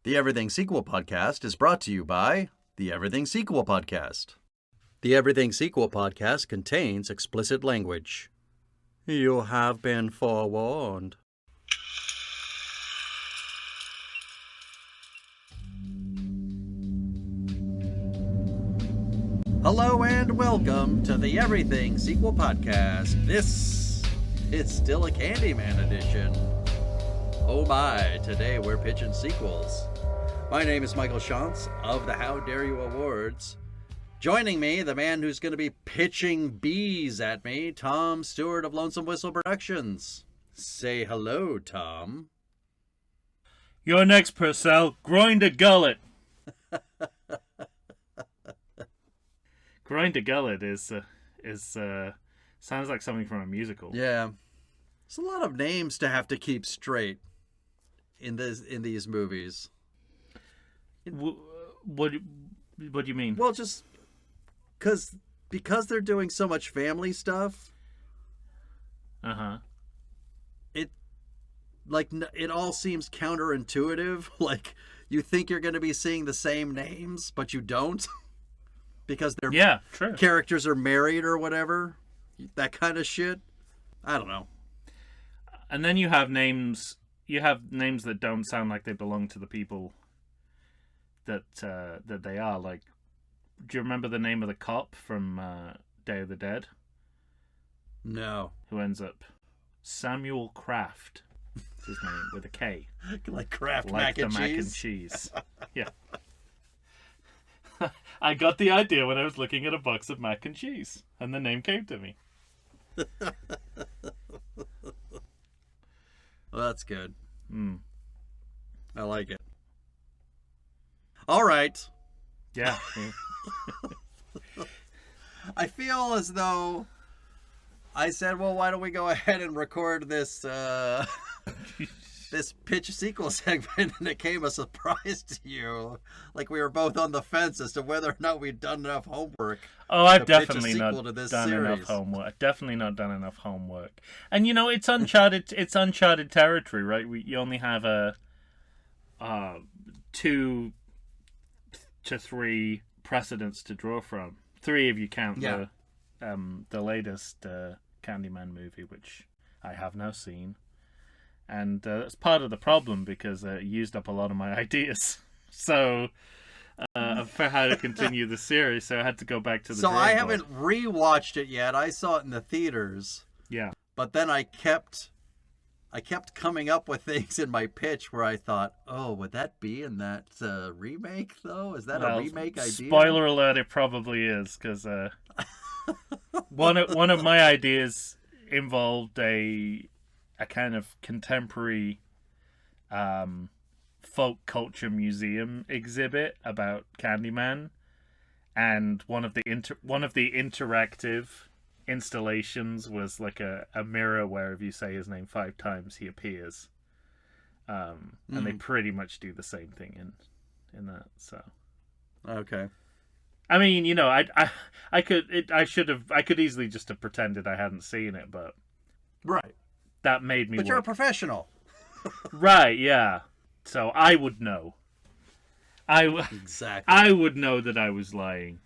The Everything Sequel Podcast is brought to you by The Everything Sequel Podcast. The Everything Sequel Podcast contains explicit language. You have been forewarned. Hello and welcome to the Everything Sequel Podcast. This is still a Candyman edition. Oh my, today we're pitching sequels. My name is Michael Shantz of the How Dare You Awards. Joining me, the man who's going to be pitching bees at me, Tom Stewart of Lonesome Whistle Productions. Say hello, Tom. You're next, Purcell. Grind a gullet. Grind a gullet is sounds like something from a musical. Yeah. There's a lot of names to have to keep straight in these movies. What do you mean? Well, just because they're doing so much family stuff. It all seems counterintuitive. Like you think you're going to be seeing the same names, but you don't, because their characters are married or whatever. That kind of shit. I don't know. And then you have names. You have names that don't sound like they belong to the people that they are. Like, do you remember the name of the cop from Day of the Dead? No. Who ends up Samuel Kraft. Is his name with a K. Like Kraft like mac and the cheese. Mac and cheese. Yeah. I got the idea when I was looking at a box of mac and cheese, and the name came to me. Well, that's good. I like it. All right. Yeah. I feel as though I said, well, why don't we go ahead and record this this pitch sequel segment, and it came a surprise to you. Like we were both on the fence as to whether or not we'd done enough homework. Oh, I've definitely not done enough homework. Definitely not done enough homework. And you know, it's uncharted. It's uncharted territory, right? You only have a 2 to 3 precedents to draw from. 3 if you count the latest Candyman movie, which I have now seen. And that's part of the problem, because it used up a lot of my ideas. So, for how to continue the series, so I had to go back to the drawing board. Haven't rewatched it yet. I saw it in the theaters. Yeah. But then I kept coming up with things in my pitch where I thought, oh, would that be in that remake, though? Is that a remake idea? Spoiler alert, it probably is, because one of my ideas involved a kind of contemporary folk culture museum exhibit about Candyman, and one of the interactive installations was like a mirror where if you say his name 5 times he appears, and they pretty much do the same thing in that. So okay. I mean, you know, I could easily just have pretended I hadn't seen it, but right. That made me. But you're a professional. Right, yeah. So I would know. Exactly. I would know that I was lying.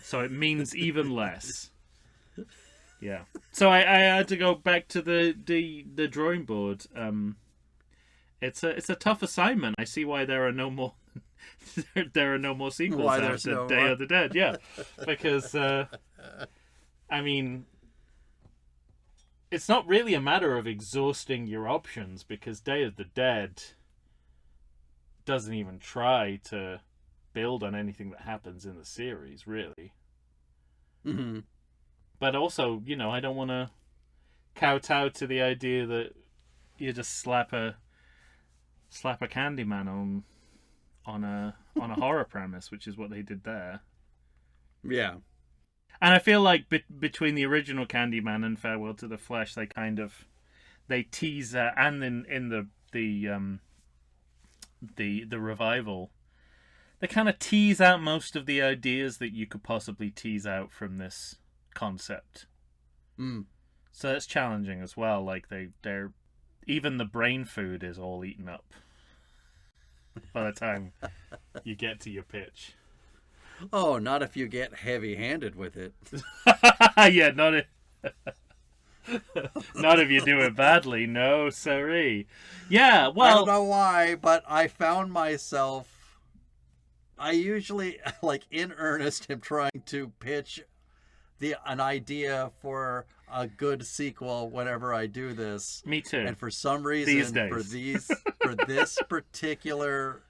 So it means even less. Yeah. So I had to go back to the drawing board. It's a tough assignment. I see why there are no more sequels after Day of the Dead. Yeah. Because I mean, it's not really a matter of exhausting your options, because Day of the Dead doesn't even try to build on anything that happens in the series, really. Mm-hmm. But also, you know, I don't want to kowtow to the idea that you just slap a Candyman on a horror premise, which is what they did there. Yeah. And I feel like between the original Candyman and Farewell to the Flesh, they tease and in the revival, they kind of tease out most of the ideas that you could possibly tease out from this concept. So it's challenging as well. Like they're even the brain food is all eaten up. by the time you get to your pitch. Oh, not if you get heavy-handed with it. Yeah, not if you do it badly. No, siree. Yeah, well, I don't know why, but I found myself. I usually, like, in earnest, am trying to pitch an idea for a good sequel whenever I do this. Me too. And for some reason, for this particular,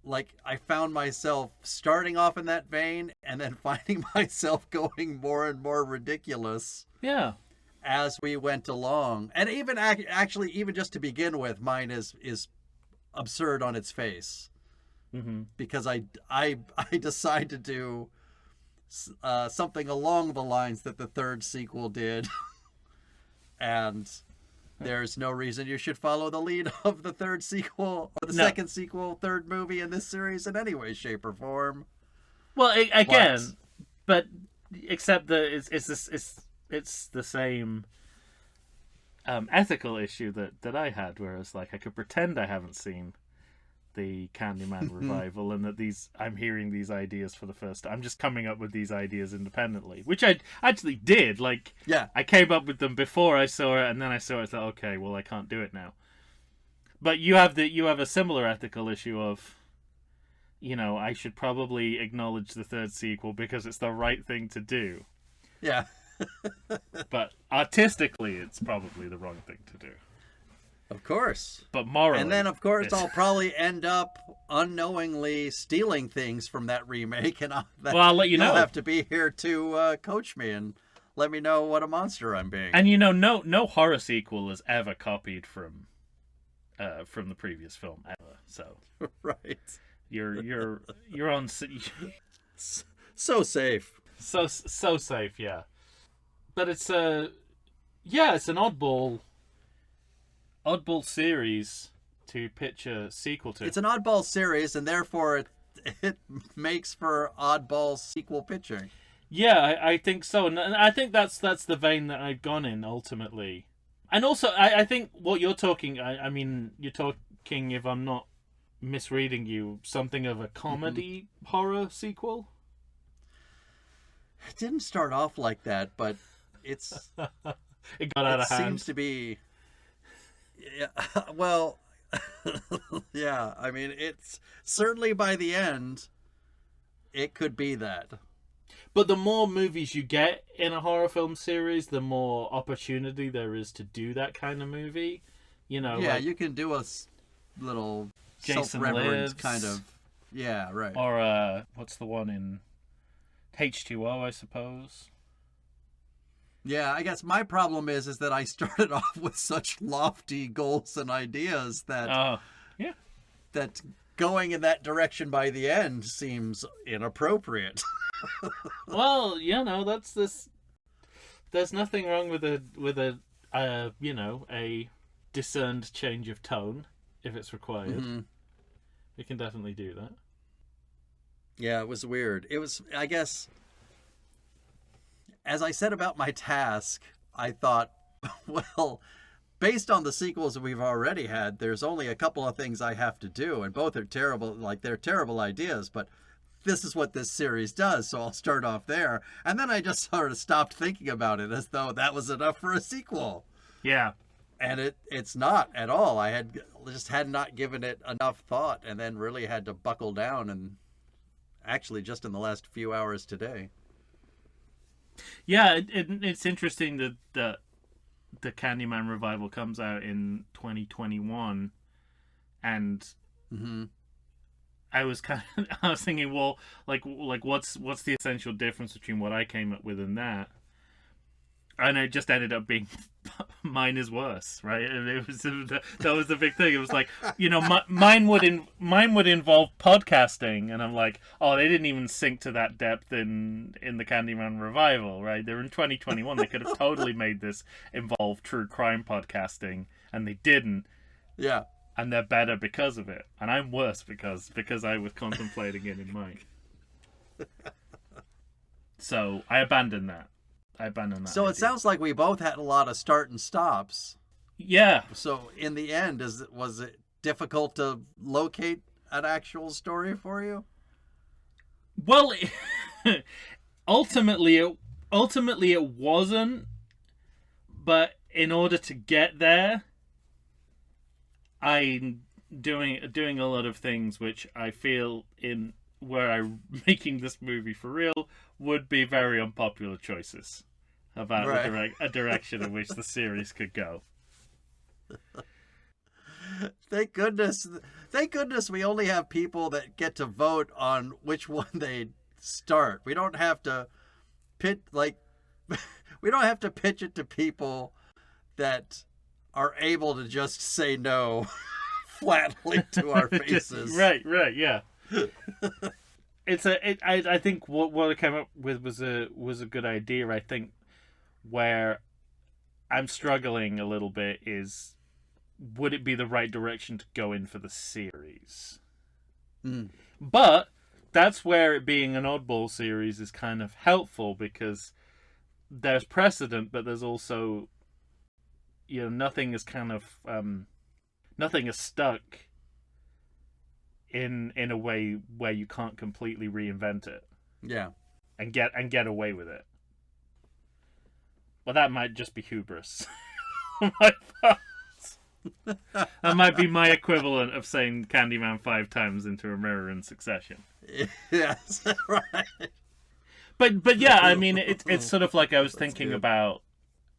like, I found myself starting off in that vein and then finding myself going more and more ridiculous. Yeah. As we went along. And even actually, even just to begin with, mine is absurd on its face. Mm-hmm. Because I decide to do something along the lines that the third sequel did. And there's no reason you should follow the lead of the third sequel or the second sequel, third movie in this series in any way, shape, or form. Well, again, but except that it's the same ethical issue that I had, whereas like I could pretend I haven't seen the Candyman revival and that I'm hearing these ideas for the first time. I'm just coming up with these ideas independently, which I actually did. Like, yeah, I came up with them before I saw it, and then I saw it. I thought, okay, well, I can't do it now. But you have a similar ethical issue of, I should probably acknowledge the third sequel because it's the right thing to do. Yeah. But artistically, it's probably the wrong thing to do. Of course. But morally. And then, of course, I'll probably end up unknowingly stealing things from that remake. And I'll let you know. You'll have to be here to coach me and let me know what a monster I'm being. And no horror sequel is ever copied from the previous film ever. So right, you're on so safe. So safe, yeah. But it's it's an oddball series to pitch a sequel to. It's an oddball series, and therefore it makes for oddball sequel pitching. Yeah, I think so, and I think that's the vein that I've gone in ultimately. And also, I think what you're talking, I mean, you're talking, if I'm not misreading you, something of a comedy horror sequel? It didn't start off like that, but it got out of hand. It seems to be... Yeah, well, yeah, I mean, it's certainly by the end, it could be that. But the more movies you get in a horror film series, the more opportunity there is to do that kind of movie. Yeah, like, you can do a little Jason self-reverent Lives, kind of... Yeah, right. Or, what's the one in H2O, I suppose? Yeah, I guess my problem is that I started off with such lofty goals and ideas that that going in that direction by the end seems inappropriate. Well, that's this. There's nothing wrong with a discerned change of tone if it's required. Mm-hmm. We can definitely do that. Yeah, it was weird. It was, I guess, as I said about my task, I thought, well, based on the sequels that we've already had, there's only a couple of things I have to do, and both are terrible, like they're terrible ideas, but this is what this series does, so I'll start off there. And then I just sort of stopped thinking about it as though that was enough for a sequel. Yeah. And it's not at all. I had not given it enough thought and then really had to buckle down, and actually just in the last few hours today. Yeah, it's interesting that the Candyman revival comes out in 2021, and I was thinking, well, like what's the essential difference between what I came up with and that? And it just ended up being mine is worse, right? And that was the big thing. It was like, mine would involve podcasting, and I'm like, oh, they didn't even sink to that depth in the Candyman revival, right? They're in 2021. They could have totally made this involve true crime podcasting, and they didn't. Yeah. And they're better because of it, and I'm worse because I was contemplating it in mine. So I abandoned that. So it sounds like we both had a lot of start and stops. Yeah. So in the end, was it difficult to locate an actual story for you? Well, ultimately it wasn't, but in order to get there, I'm doing a lot of things which I feel in where I'm making this movie for real would be very unpopular choices about a direction in which the series could go. Thank goodness we only have people that get to vote on which one they start. We don't have to we don't have to pitch it to people that are able to just say no flatly to our faces. Right, yeah. I think what I came up with was a good idea. I think where I'm struggling a little bit is, would it be the right direction to go in for the series? But that's where it being an oddball series is kind of helpful, because there's precedent, but there's also, nothing is kind of nothing is stuck in a way where you can't completely reinvent it. Yeah. And get away with it. Well, that might just be hubris. That might be my equivalent of saying Candyman 5 times into a mirror in succession. Yes, right. But yeah, I mean, it's sort of like I was thinking good. about.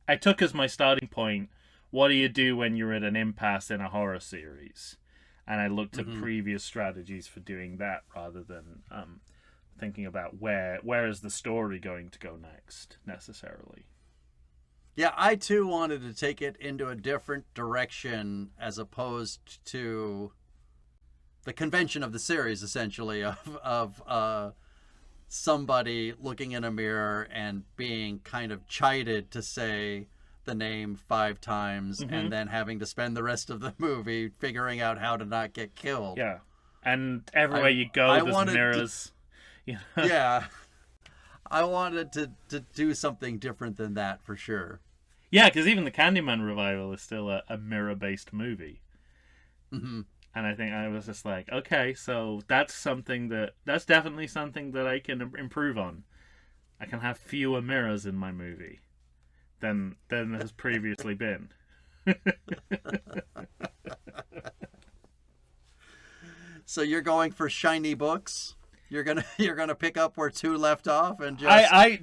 I took as my starting point, what do you do when you're at an impasse in a horror series? And I looked at previous strategies for doing that, rather than thinking about where is the story going to go next, necessarily. Yeah, I too wanted to take it into a different direction, as opposed to the convention of the series, essentially, of somebody looking in a mirror and being kind of chided to say the name 5 times, and then having to spend the rest of the movie figuring out how to not get killed. Yeah, and everywhere you go, there's mirrors. Yeah, I wanted to do something different than that, for sure. Yeah, because even the Candyman revival is still a mirror-based movie. And I think I was just like, okay, so that's definitely something that I can improve on. I can have fewer mirrors in my movie than has previously been. So you're going for shiny books? You're gonna pick up where 2 left off, and just I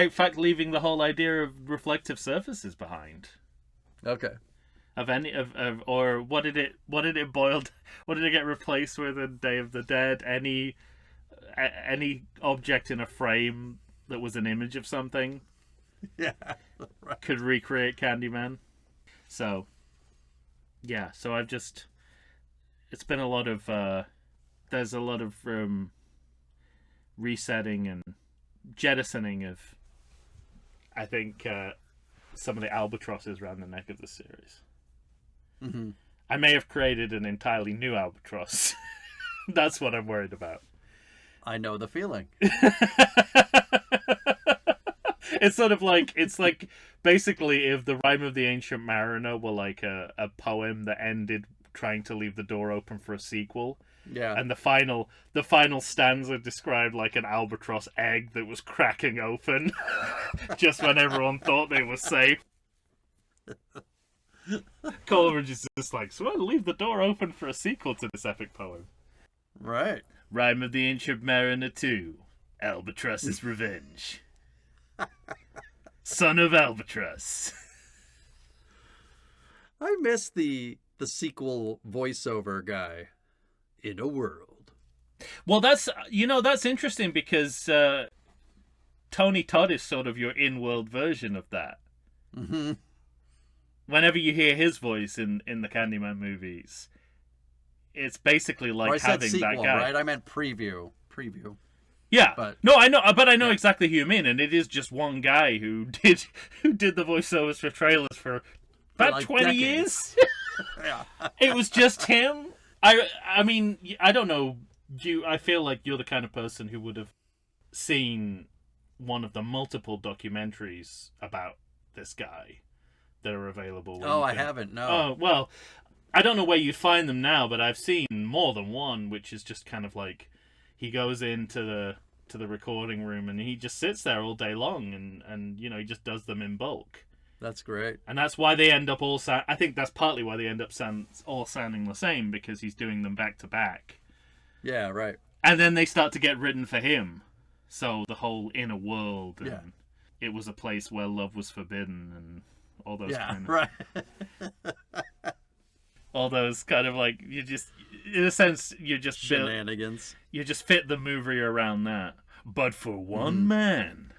in fact leaving the whole idea of reflective surfaces behind. Okay. Or what did it get replaced with in Day of the Dead? Any object in a frame that was an image of something, right. could recreate Candyman. So yeah, so it's been a lot of there's a lot of resetting and jettisoning of, I think, some of the albatrosses around the neck of the series. I may have created an entirely new albatross. That's what I'm worried about. I know the feeling. It's sort of like, it's like basically if the Rime of the Ancient Mariner were like a poem that ended trying to leave the door open for a sequel. Yeah. And the final stanza described like an albatross egg that was cracking open just when everyone thought they were safe. Coleridge is just like, so I'll leave the door open for a sequel to this epic poem. Right. Rime of the Ancient Mariner 2, Albatross's Revenge. Son of Albatross. I miss the sequel voiceover guy. In a world. Well, that's interesting, because Tony Todd is sort of your in-world version of that. Whenever you hear his voice in the Candyman movies, it's basically like having sequel, that guy. Right? I meant preview. Yeah. But I know exactly who you mean, and it is just one guy who did the voiceovers for trailers for about like 20 decades. Years. Yeah. It was just him. I mean, I don't know. I feel like you're the kind of person who would have seen one of the multiple documentaries about this guy that are available. I haven't. No. Oh, well, I don't know where you'd find them now, but I've seen more than one, which is just kind of like he goes into the recording room and he just sits there all day long and you know, he just does them in bulk. That's great. And that's why they end up all I think that's partly why they end up all sounding the same, because he's doing them back to back. Yeah, right. And then they start to get written for him. So the whole inner world and it was a place where love was forbidden and all those kind of... right. all those kind of like, you just, in a sense, you just shenanigans. You just fit the movie around that. But for one man.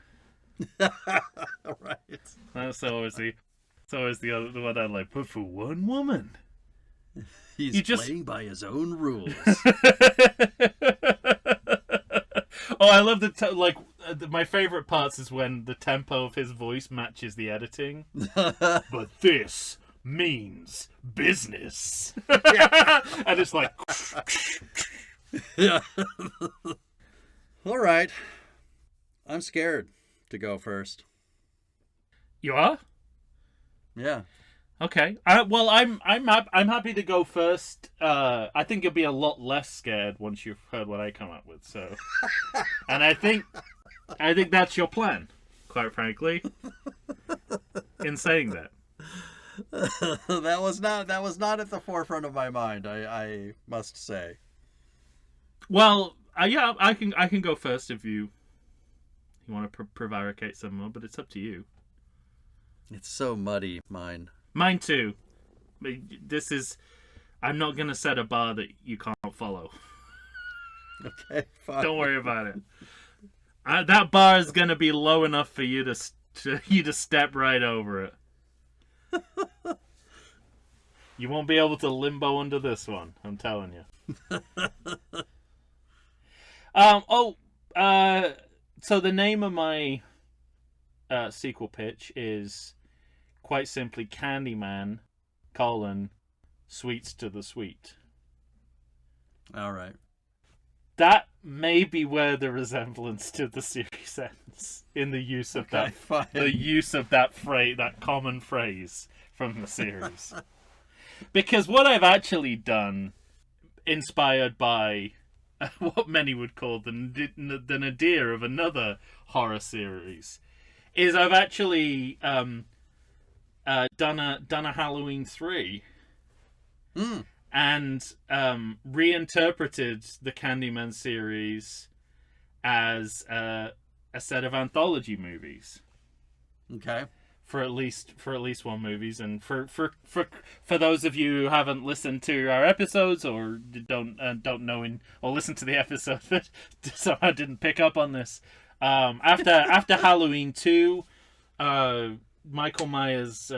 Right. That's always the other one I like. But for one woman. He's playing by his own rules. Oh, I love my favorite parts is when the tempo of his voice matches the editing. But this means business. And it's like... Yeah. All right. I'm scared to go first. You are? Yeah. Okay. I'm happy to go first. I think you'll be a lot less scared once you've heard what I come up with. So, and I think that's your plan, quite frankly. In saying that, that was not at the forefront of my mind. I must say. Well, yeah, I can go first if you want to prevaricate some more, but it's up to you. It's so muddy, mine. Mine too. I'm not going to set a bar that you can't follow. Okay, fine. Don't worry about it. That bar is going to be low enough for you to step right over it. You won't be able to limbo under this one, I'm telling you. So the name of my sequel pitch is quite simply Candyman, Sweets to the Sweet. All right. That may be where the resemblance to the series ends, in the use of that phrase, that common phrase from the series. Because what I've actually done, inspired by what many would call the nadir of another horror series, is I've actually done a Halloween 3 and reinterpreted the Candyman series as a set of anthology movies. Okay. For at least one movies, and for those of you who haven't listened to our episodes or don't know or listen to the episode that somehow didn't pick up on this, after Halloween 2, Michael Myers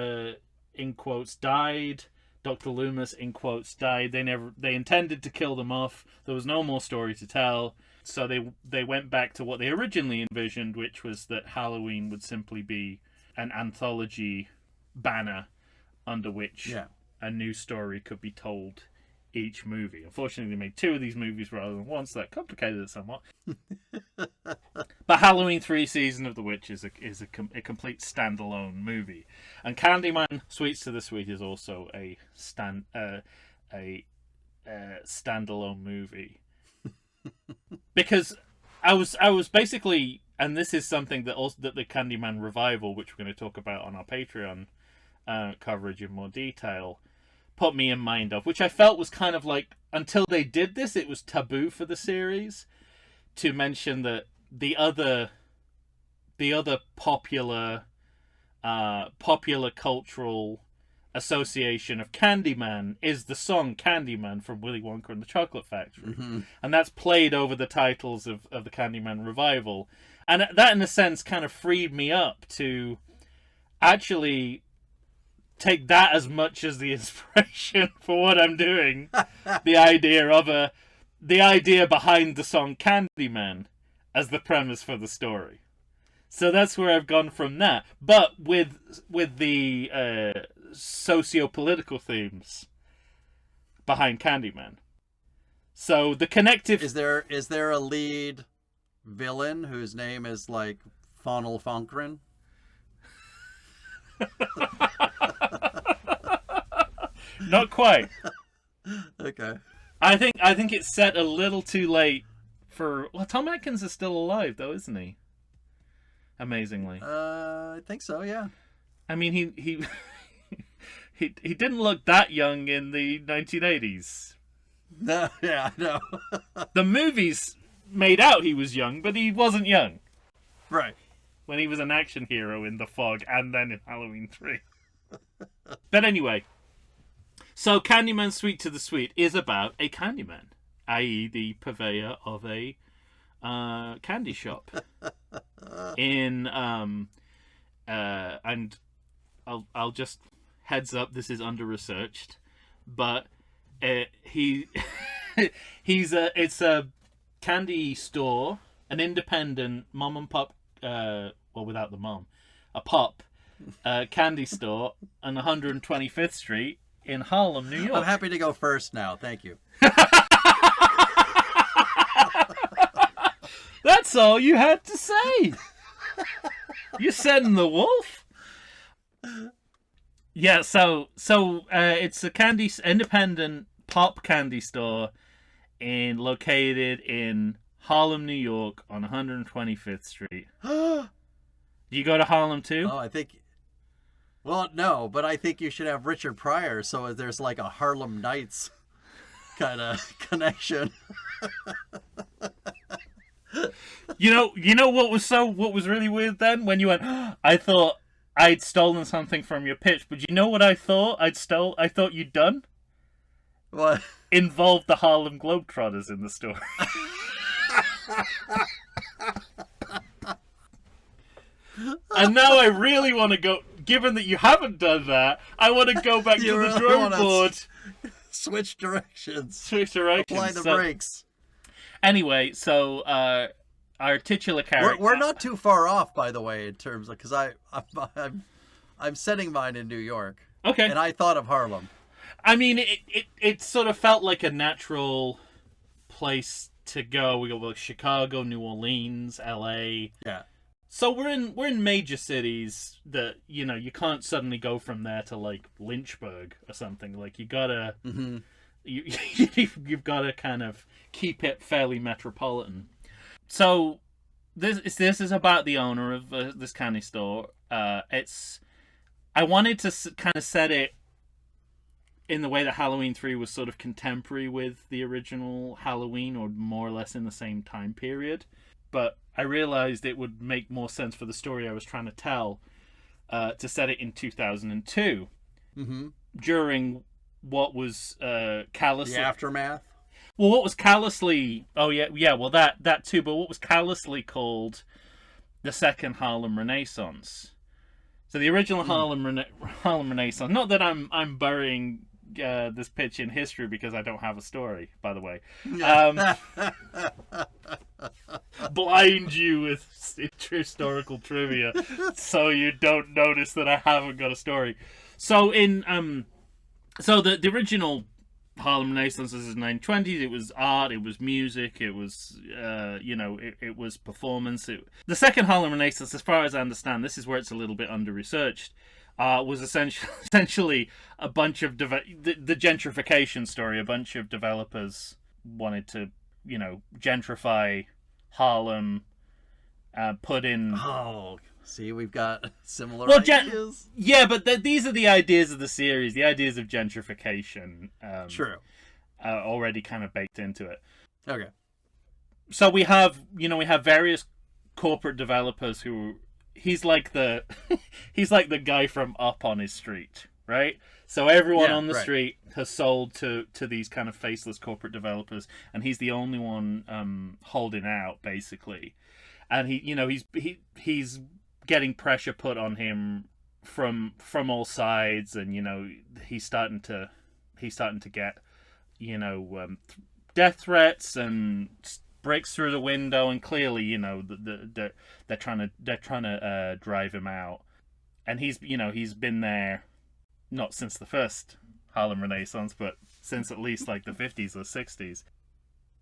in quotes died. Dr. Loomis in quotes died. They intended to kill them off. There was no more story to tell. So they went back to what they originally envisioned, which was that Halloween would simply be an anthology banner under which a new story could be told each movie. Unfortunately, they made 2 of these movies rather than one, so that complicated it somewhat. But Halloween 3 Season of the Witch is a complete standalone movie. And Candyman Sweets to the Sweet is also a standalone movie. Because I was basically, and this is something that the Candyman revival, which we're going to talk about on our Patreon coverage in more detail, put me in mind of, which I felt was kind of like, until they did this, it was taboo for the series to mention that the other popular cultural association of Candyman is the song Candyman from Willy Wonka and the Chocolate Factory. Mm-hmm. And that's played over the titles of the Candyman revival. And that, in a sense, kind of freed me up to actually take that as much as the inspiration for what I'm doing. The idea behind the song Candyman as the premise for the story. So that's where I've gone from that. But with the socio-political themes behind Candyman. So the connective... Is there a lead villain whose name is like Funnel Funkrin? not quite. Okay. I think it's set a little too late for. Well, Tom Atkins is still alive though, isn't he? Amazingly. I think so. Yeah. I mean, he didn't look that young in the 1980s. No. Yeah. No. The movies made out he was young, but he wasn't young. Right. When he was an action hero in The Fog and then in Halloween 3. But anyway, so Candyman Sweet to the Sweet is about a Candyman, i.e. the purveyor of a candy shop. And I'll just heads up, this is under-researched, but it's a candy store, an independent mom and pop, well, without the mom, a pop candy store on 125th Street in Harlem, New York. I'm happy to go first now. Thank you. That's all you had to say. You're setting the wolf. Yeah, so it's a independent pop candy store located in Harlem, New York on 125th Street. You go to Harlem too? Oh, I think. Well, no, but I think you should have Richard Pryor, so there's like a Harlem Nights kind of connection. You know what was really weird then when you went, I thought I'd stolen something from your pitch, but you know what I thought I thought you'd done? What? Involved the Harlem Globetrotters in the story. And now I really want to go, given that you haven't done that, I want to go back to the drawing board. Switch directions. Apply the brakes. Anyway, so our titular character... We're not too far off, by the way, in terms of... Because I'm setting mine in New York. Okay. And I thought of Harlem. I mean, it sort of felt like a natural place to go. We go Chicago, New Orleans, L.A. Yeah. So we're in major cities that, you can't suddenly go from there to like Lynchburg or something. Like you gotta, you've gotta kind of keep it fairly metropolitan. So this is about the owner of this candy store. I wanted to kind of set it in the way that Halloween 3 was sort of contemporary with the original Halloween, or more or less in the same time period. But I realized it would make more sense for the story I was trying to tell to set it in 2002, during what was callously... The aftermath? Well, what was callously... Oh, yeah, well, that too, but what was callously called the Second Harlem Renaissance. So the original Harlem Renaissance... Not that I'm burying this pitch in history because I don't have a story, by the way. Blind you with historical trivia so you don't notice that I haven't got a story. So the original Harlem Renaissance is in the 1920s. It was art, it was music, it was it was performance. The second Harlem Renaissance, as far as I understand, this is where it's a little bit under researched, was essentially a bunch of the gentrification story. A bunch of developers wanted to gentrify Harlem, put in... Oh, see, we've got similar ideas. Yeah, but these are the ideas of the series, the ideas of gentrification. True. Already kind of baked into it. Okay. So we have various corporate developers who... He's like the guy from Up on his street, right? So everyone on the street has sold to these kind of faceless corporate developers, and he's the only one holding out, basically. And he's getting pressure put on him from all sides, and he's starting to get death threats and breaks through the window, and clearly they're trying to drive him out. And he's been there not since the first Harlem Renaissance, but since at least like the 50s or 60s.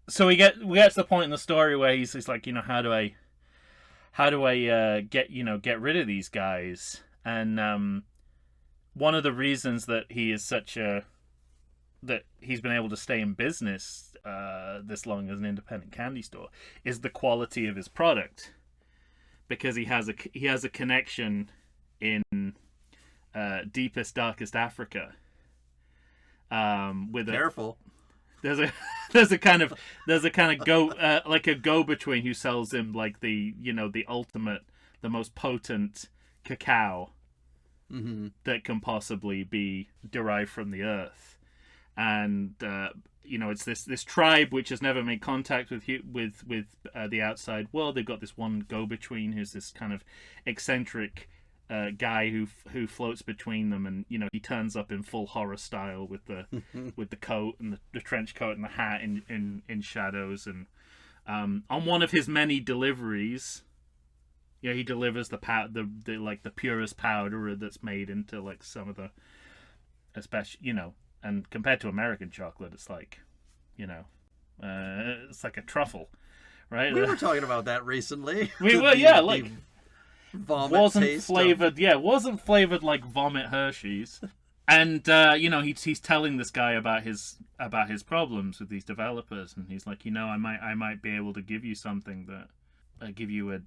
So we get to the point in the story where he's like, how do I get rid of these guys? And one of the reasons that he is such a that he's been able to stay in business this long as an independent candy store is the quality of his product, because he has a connection in deepest, darkest Africa. With Careful. There's a kind of go like a go-between who sells him like the ultimate, the most potent cacao that can possibly be derived from the earth, and it's this tribe which has never made contact with the outside world. They've got this one go-between who's this kind of eccentric guy who floats between them, and he turns up in full horror style with the with the coat and the trench coat and the hat in shadows, and on one of his many deliveries, he delivers the purest powder that's made into like some of the, especially and compared to American chocolate, it's like it's like a truffle, right? We were talking about that recently. We were, like vomit wasn't flavored. Yeah, wasn't flavored like vomit Hershey's. And he's telling this guy about his problems with these developers, and he's like, I might be able to give you something that give you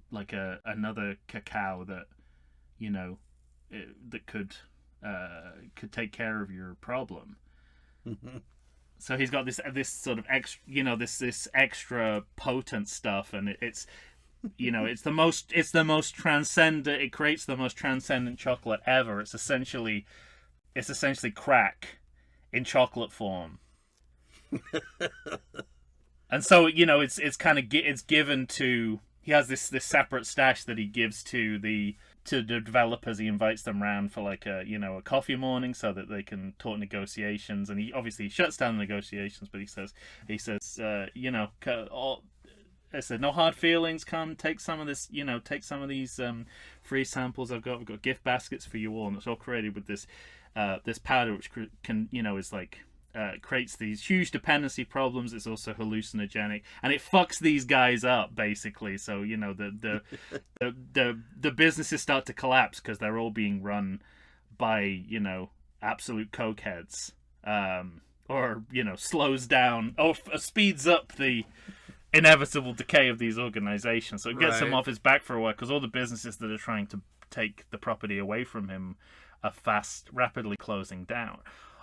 another cacao that that could take care of your problem. So he's got this sort of extra, this extra potent stuff, and it's the most transcendent. It creates the most transcendent chocolate ever. It's essentially crack in chocolate form. And so it's given to. He has this separate stash that he gives to the developers. He invites them round for like a coffee morning so that they can talk negotiations. And he obviously shuts down the negotiations, but he says I said, no hard feelings. Come, take some of this. Take some of these free samples I've got. We've got gift baskets for you all, and it's all created with this powder, which can is like creates these huge dependency problems. It's also hallucinogenic, and it fucks these guys up basically. So the businesses start to collapse because they're all being run by absolute cokeheads, or slows down or speeds up the inevitable decay of these organizations. So it gets him off his back for a while, because all the businesses that are trying to take the property away from him are rapidly closing down.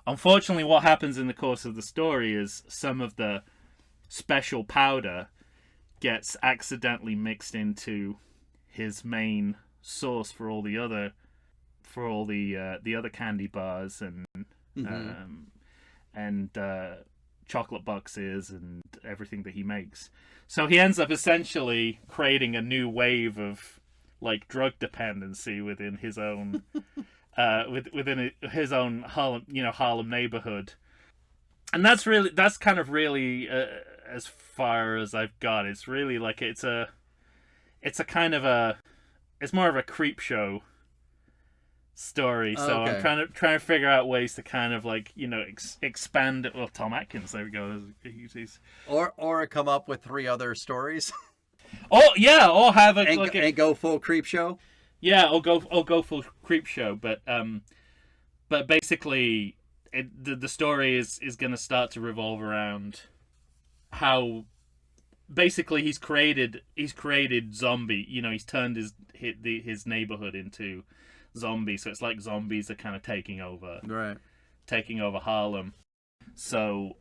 Unfortunately, what happens in the course of the story is some of the special powder gets accidentally mixed into his main source for all the other candy bars and chocolate boxes and everything that he makes. So he ends up essentially creating a new wave of like drug dependency within his own within his own Harlem neighborhood. And that's kind of really as far as I've got. It's really like it's more of a creep show story. So okay. I'm trying to figure out ways to kind of like expand it. Well, Tom Atkins, there we go. He's... Or come up with 3 other stories. Oh yeah, or have and go full creep show. Yeah, or go full creep show. But basically, the story is going to start to revolve around how basically he's created zombie. He's turned his neighborhood into zombies. So it's like zombies are kind of taking over Harlem. So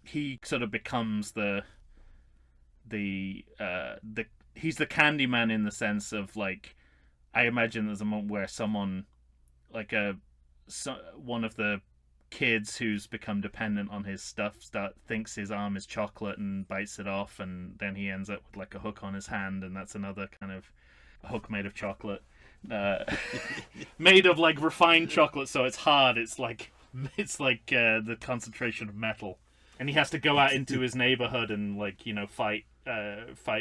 he sort of becomes he's the Candyman in the sense of like, I imagine there's a moment where someone like one of the kids who's become dependent on his stuff thinks his arm is chocolate and bites it off, and then he ends up with like a hook on his hand, and that's another kind of a hook made of chocolate, made of like refined chocolate, so it's hard. It's like the concentration of metal, and he has to go out into his neighborhood and like fight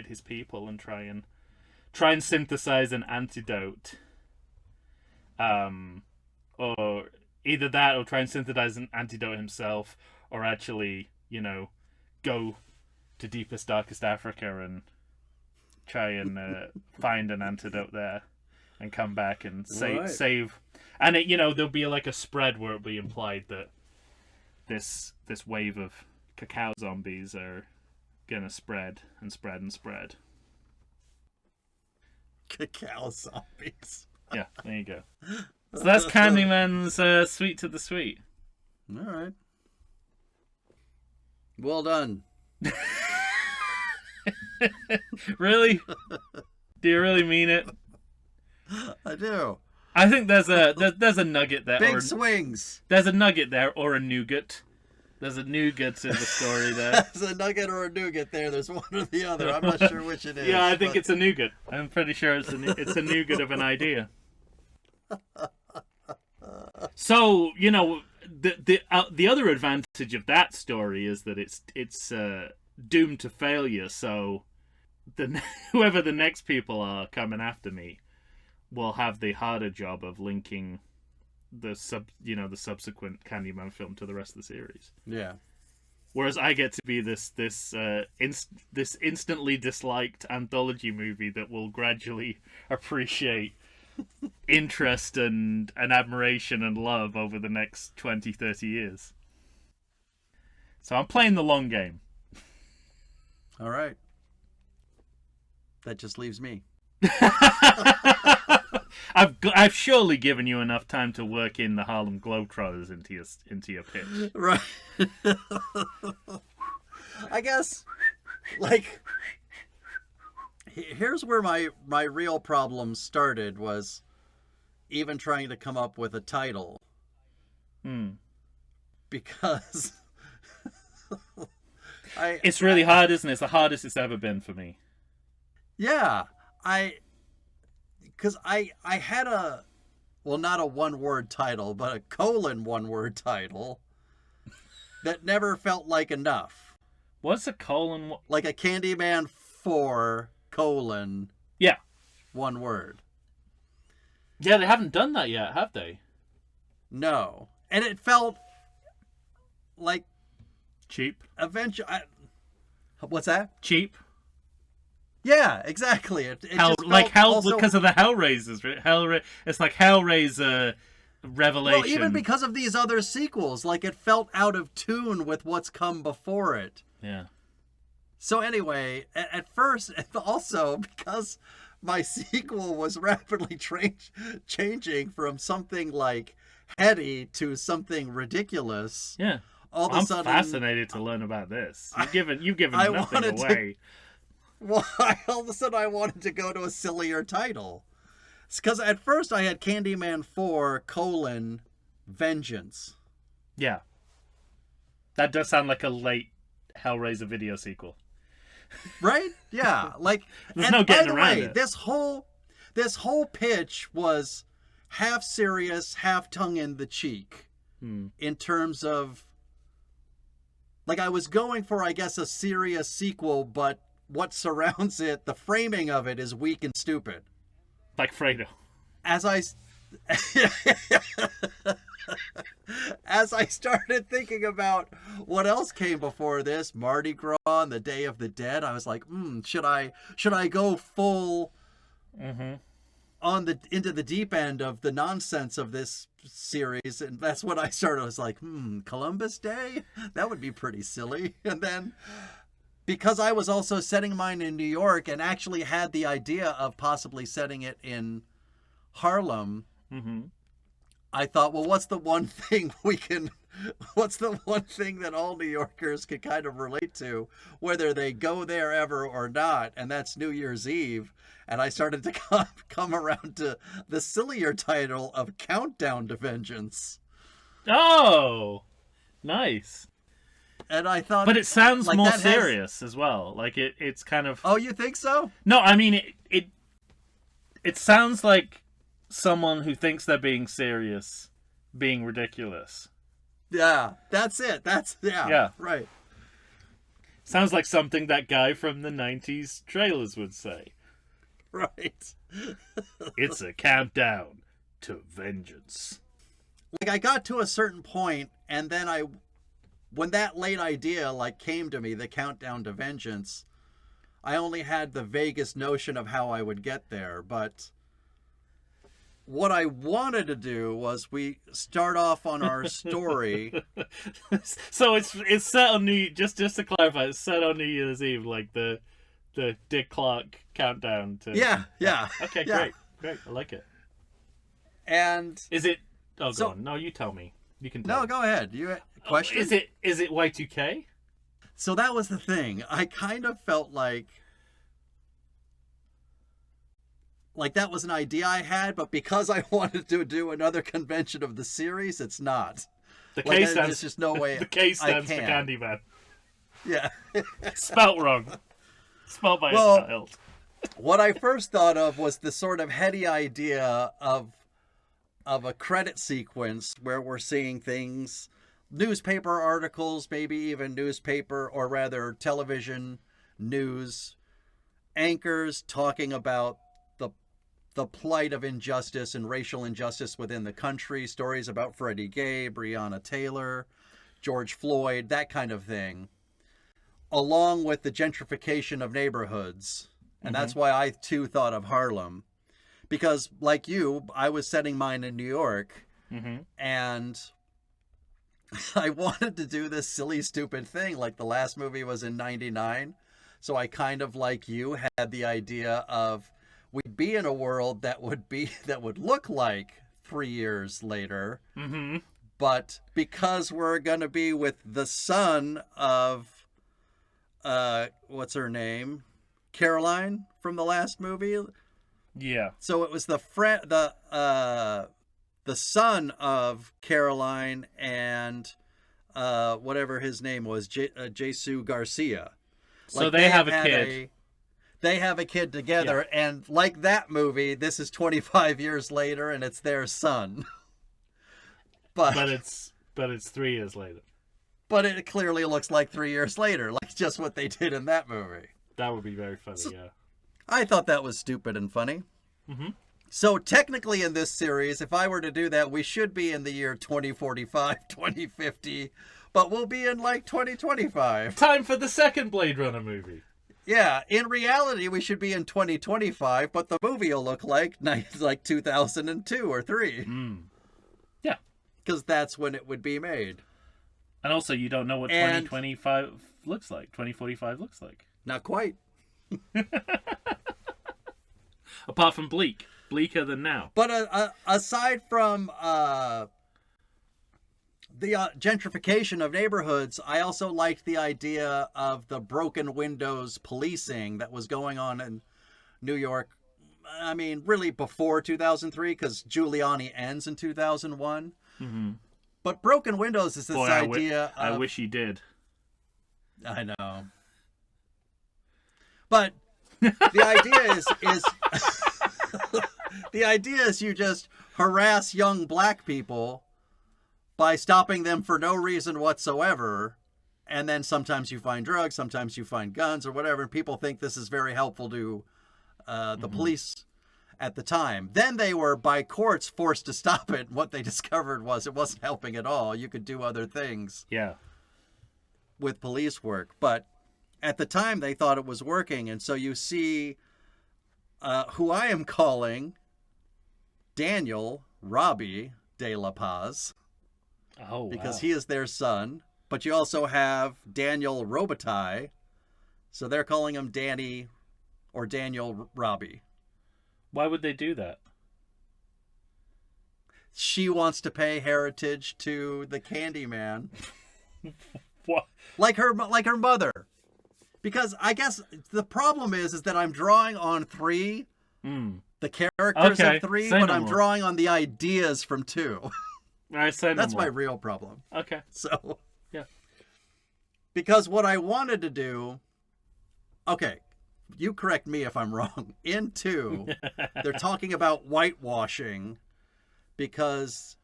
his people and try and synthesize an antidote, or either that or try and synthesize an antidote himself, or actually go to deepest darkest Africa and try and find an antidote there and come back and save. And there'll be like a spread where it'll be implied that this wave of cacao zombies are gonna spread and spread and spread. Cacao zombies. Yeah, there you go. So that's Candyman's Sweet to the Sweet. All right. Well done. Really? Do you really mean it? I do. I think there's a nugget there. Big swings. There's a nugget there, or a nougat. There's a nougat in the story there. There's a nugget or a nougat there. There's one or the other. I'm not sure which it is. Yeah, I think it's a nougat. I'm pretty sure it's a nougat of an idea. So, you know, the other advantage of that story is that it's doomed to failure. So, whoever the next people are coming after me will have the harder job of linking the subsequent Candyman film to the rest of the series. Yeah. Whereas I get to be this instantly disliked anthology movie that will gradually appreciate interest and admiration and love over the next 20, 30 years. So I'm playing the long game. All right. That just leaves me. I've surely given you enough time to work in the Harlem Globetrotters into your pitch. Right. I guess, like, here's where my real problem started, was even trying to come up with a title. Because it's really hard, isn't it? It's the hardest it's ever been for me. Yeah, because I had not a one-word title, but a colon one-word title that never felt like enough. What's a colon? Like a Candyman 4, colon. Yeah. One word. Yeah, they haven't done that yet, have they? No. And it felt like... cheap. Eventually... What's that? Cheap. Yeah, exactly. It because of the Hellraisers. It's like Hellraiser Revelation. Well, even because of these other sequels, like, it felt out of tune with what's come before it. Yeah. So anyway, at first, and also because my sequel was rapidly changing from something like heady to something ridiculous. Yeah. I'm fascinated to learn about this. You've given nothing away. Well, all of a sudden I wanted to go to a sillier title. Because at first I had Candyman 4, colon, Vengeance. Yeah. That does sound like a late Hellraiser video sequel. Right? Yeah. Like, there's no getting around it. This whole pitch was half serious, half tongue in the cheek. In terms of, like, I was going for, I guess, a serious sequel, but what surrounds it, the framing of it, is weak and stupid. Like Fredo. As I started thinking about what else came before this, Mardi Gras and the Day of the Dead, I was like, should I go full into the deep end of the nonsense of this series? And that's when I started. I was like, Columbus Day? That would be pretty silly. And then, because I was also setting mine in New York and actually had the idea of possibly setting it in Harlem, I thought, well, what's the one thing that all New Yorkers can kind of relate to, whether they go there ever or not, and that's New Year's Eve. And I started to come around to the sillier title of Countdown to Vengeance. Oh, nice. And I thought... But it sounds like more serious as well. Like, it's kind of... Oh, you think so? No, I mean, it sounds like someone who thinks they're being serious being ridiculous. Yeah, that's it. Yeah, right. Sounds like something that guy from the 90s trailers would say. Right. It's a countdown to vengeance. Like, I got to a certain point, and then when that late idea, like, came to me, the countdown to vengeance, I only had the vaguest notion of how I would get there, but what I wanted to do was we start off on our story. So it's set on just to clarify, it's set on New Year's Eve, like the Dick Clark countdown to. Yeah. Okay, yeah. great. I like it. And is it? Oh, go on. No, you tell me. You can. Tell no, me. go ahead. You question? Is it Y2K? So that was the thing. I kind of felt like that was an idea I had, but because I wanted to do another convention of the series, it's not. The K stands. There's just no way. The K stands for Candyman. Yeah. Spelt wrong. Spelled by a child. What I first thought of was the sort of heady idea of a credit sequence where we're seeing things, newspaper articles, maybe even newspaper or rather television news anchors talking about the plight of injustice and racial injustice within the country, stories about Freddie Gay, Breonna Taylor, George Floyd, that kind of thing, along with the gentrification of neighborhoods. And that's why I too thought of Harlem, because like you, I was setting mine in New York, and I wanted to do this silly, stupid thing. Like the last movie was in '99. So I kind of, like you, had the idea of we'd be in a world that would look like 3 years later. But because we're going to be with the son of, what's her name? Caroline from the last movie. Yeah. So it was the son of Caroline and whatever his name was, Jesus Garcia. So they have a kid. They have a kid together, and like that movie, this is 25 years later, and it's their son. but it's 3 years later. But it clearly looks like 3 years later, like just what they did in that movie. That would be very funny, yeah. I thought that was stupid and funny. So technically in this series, if I were to do that, we should be in the year 2045, 2050, but we'll be in like 2025. Time for the second Blade Runner movie. Yeah, in reality, we should be in 2025, but the movie will look like 2002 or 3. Yeah. Because that's when it would be made. And also, you don't know what 2025 looks like. 2045 looks like. Not quite. Apart from bleak. Bleaker than now. But aside from the gentrification of neighborhoods, I also liked the idea of the broken windows policing that was going on in New York. I mean, really before 2003, because Giuliani ends in 2001. But broken windows is this idea I wish he did. I know. But the idea is the idea is you just harass young black people by stopping them for no reason whatsoever, and then sometimes you find drugs, sometimes you find guns or whatever, and people think this is very helpful to the police at the time. Then they were, by courts, forced to stop it. What they discovered was it wasn't helping at all. You could do other things with police work. But at the time, they thought it was working, and so you see who I am calling Daniel Robbie de La Paz. Oh, because he is their son. But you also have Daniel Robitaille, so they're calling him Danny or Daniel Robbie. Why would they do that? She wants to pay heritage to the Candyman. What? Like her mother. Because I guess the problem is that I'm drawing on 3, the characters of 3, but I'm drawing on the ideas from 2. That's my real problem. Okay. So, yeah. Because what I wanted to do, okay, you correct me if I'm wrong. In 2, they're talking about whitewashing because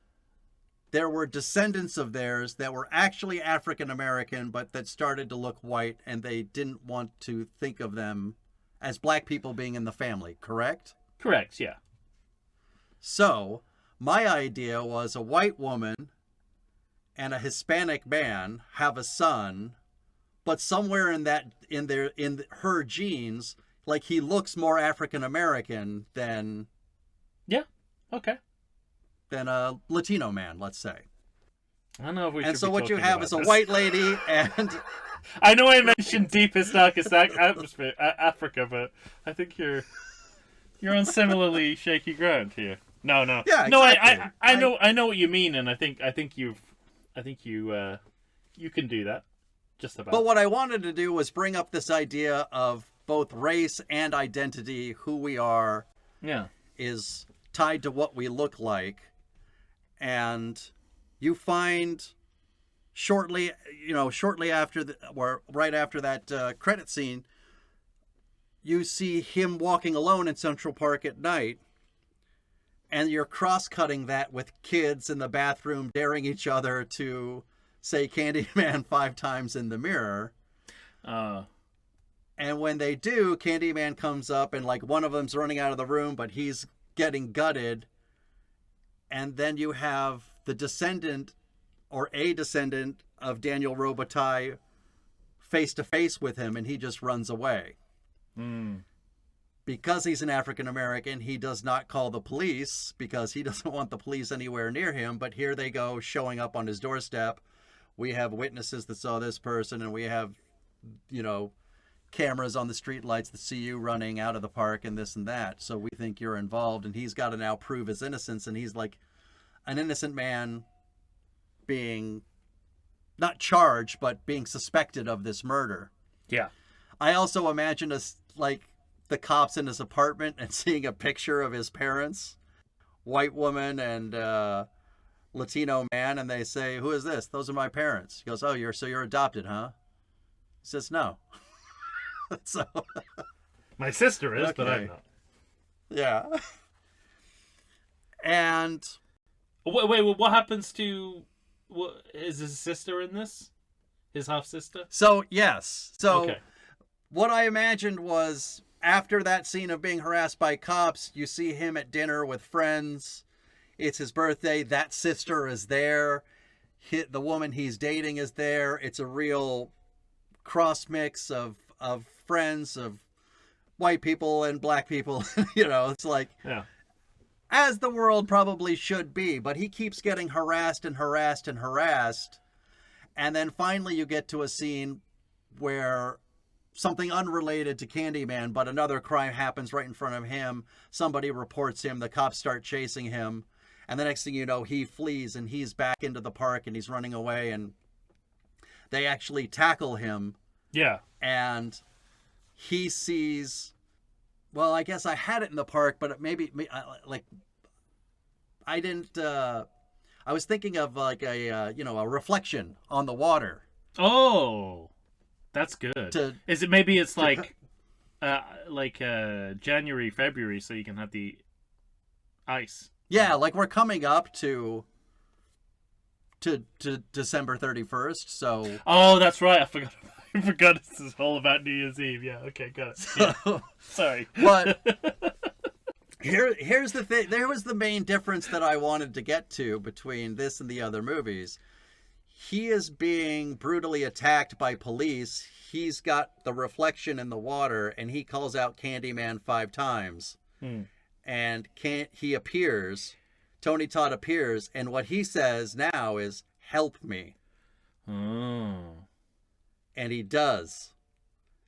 there were descendants of theirs that were actually African American, but that started to look white, and they didn't want to think of them as black people being in the family, correct? Correct, yeah. So, my idea was a white woman and a Hispanic man have a son, but somewhere in her genes, like he looks more African American than Okay. than a Latino man, let's say. I don't know if we And should so be what you talking have about is a this. white lady and... I know I mentioned deepest, darkest atmosphere, Africa, but I think you're on similarly shaky ground here. No. Yeah, No, exactly. I know what you mean, and I think you can do that. Just about. But what I wanted to do was bring up this idea of both race and identity, who we are, is tied to what we look like. And you find shortly after right after that credit scene, you see him walking alone in Central Park at night, and you're cross-cutting that with kids in the bathroom daring each other to say Candyman 5 times in the mirror. And when they do, Candyman comes up and like one of them's running out of the room, but he's getting gutted. And then you have the descendant or a descendant of Daniel Robitaille face to face with him, and he just runs away. Because he's an African American, he does not call the police because he doesn't want the police anywhere near him. But here they go showing up on his doorstep. We have witnesses that saw this person, and we have, cameras on the street lights that see you running out of the park and this and that. So we think you're involved, and he's got to now prove his innocence. And he's like an innocent man being not charged, but being suspected of this murder. Yeah. I also imagine the cops in his apartment and seeing a picture of his parents, white woman and Latino man, and they say, "Who is this?" "Those are my parents." He goes, "Oh, you're adopted, huh?" He says, "No." So my sister is, okay. But I'm not. Yeah. And wait, what happens to? What is his sister in this? His half sister? So yes. So okay. What I imagined was after that scene of being harassed by cops, you see him at dinner with friends. It's his birthday. That sister is there. The woman he's dating is there. It's a real cross mix of friends, of white people and black people. It's like, as the world probably should be. But he keeps getting harassed and harassed and harassed. And then finally you get to a scene where something unrelated to Candyman, but another crime happens right in front of him. Somebody reports him. The cops start chasing him. And the next thing you know, he flees and he's back into the park and he's running away. And they actually tackle him. Yeah. And he sees, well, I guess I had it in the park, but maybe I didn't, I was thinking of like a reflection on the water. Oh, that's good. Is it maybe it's like January, February, so you can have the ice? Yeah, like we're coming up to December 31st, so. Oh, that's right. I forgot this is all about New Year's Eve. Yeah, okay, got it. Yeah. Sorry. But here's the thing. There was the main difference that I wanted to get to between this and the other movies. He is being brutally attacked by police. He's got the reflection in the water, and he calls out Candyman 5 times. And he appears. Tony Todd appears, and what he says now is, "Help me." Oh. And he does.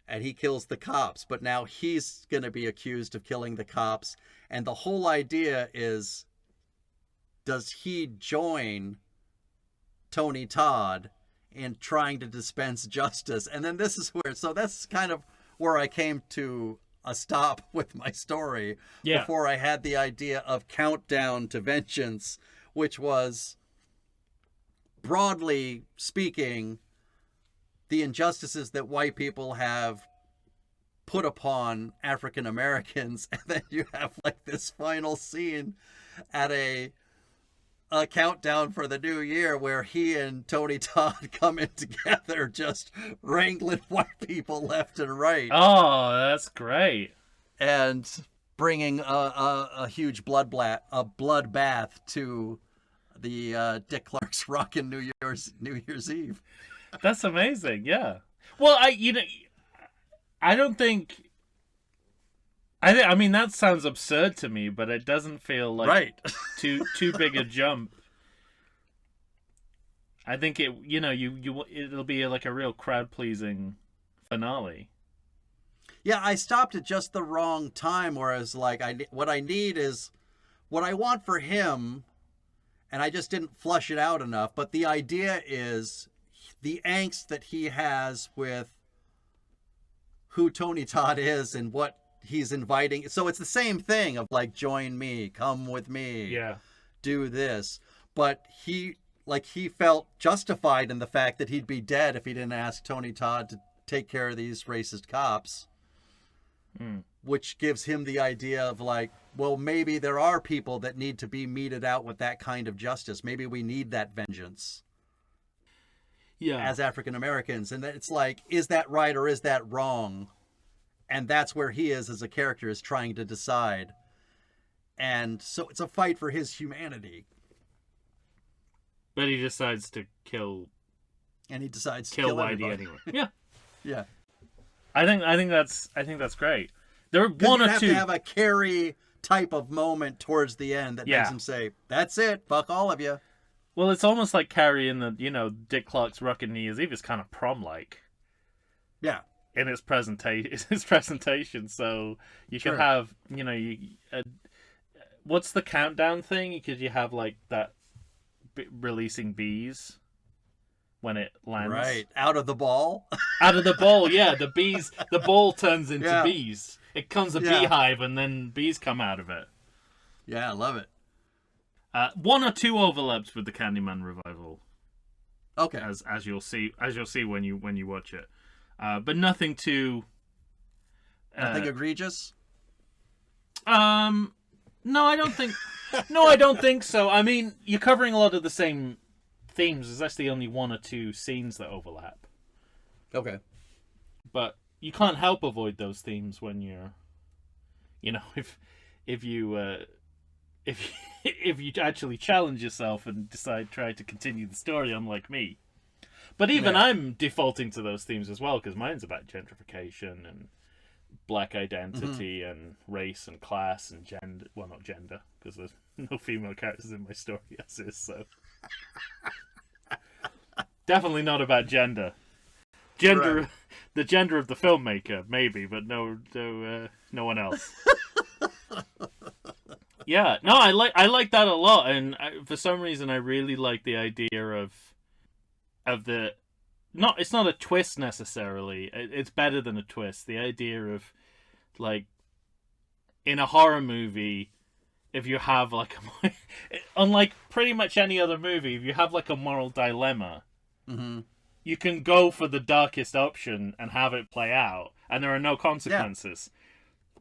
And he kills the cops. But now he's going to be accused of killing the cops. And the whole idea is, does he join Tony Todd in trying to dispense justice? And then this is where, so that's kind of where I came to a stop with my story. Yeah. Before I had the idea of Countdown to Vengeance, which was, broadly speaking, the injustices that white people have put upon African Americans. And then you have like this final scene at a countdown for the new year where he and Tony Todd come in together, just wrangling white people left and right. Oh, that's great. And bringing a huge bloodbath to the Dick Clark's Rockin' New Year's Eve. That's amazing. Yeah. Well, I don't think I mean, that sounds absurd to me, but it doesn't feel like Right. too big a jump. I think it'll be like a real crowd pleasing finale. Yeah, I stopped at just the wrong time. Whereas, like, what I need is what I want for him, and I just didn't flush it out enough. But the idea is the angst that he has with who Tony Todd is and what he's inviting. So it's the same thing of like, join me, come with me, Yeah, do this. But he felt justified in the fact that he'd be dead if he didn't ask Tony Todd to take care of these racist cops. Which gives him the idea of like, well, maybe there are people that need to be meted out with that kind of justice. Maybe we need that vengeance. Yeah. As African Americans. And it's like, is that right or is that wrong? And that's where he is as a character, is trying to decide. And so it's a fight for his humanity. But he decides to kill. And he decides to kill kill Whitey everybody. anyway. Yeah. Yeah. I think that's great. There are one you or have two. to have a Carrie type of moment towards the end that makes Yeah. him say, "That's it, fuck all of you." Well, it's almost like Carrie in the Dick Clark's Rockin' New Year's Eve is kind of prom-like Yeah. in its presentation. So you Sure. could have what's the countdown thing? Could you have like that releasing bees when it lands? Right. Out of the ball. Out of the ball, yeah. The ball turns into Yeah. bees. It becomes a Yeah. beehive, and then bees come out of it. Yeah, I love it. One or two overlaps with the Candyman revival, Okay. as you'll see when you watch it, but nothing too. Nothing egregious? No, I don't think. No, I don't think so. I mean, you're covering a lot of the same themes. There's actually only one or two scenes that overlap. Okay. But you can't help avoid those themes when you're, if you actually challenge yourself and try to continue the story, unlike me. But even I'm defaulting to those themes as well, because mine's about gentrification and black identity and race and class and gender. Well, not gender, because there's no female characters in my story as is, so. Definitely not about gender. Right. The gender of the filmmaker, maybe, but no one else. Yeah, no, I like that a lot, and for some reason I really like the idea of the it's not a twist necessarily. It's better than a twist. The idea of like in a horror movie, if you have like unlike pretty much any other movie, if you have like a moral dilemma, you can go for the darkest option and have it play out, and there are no consequences. Yeah.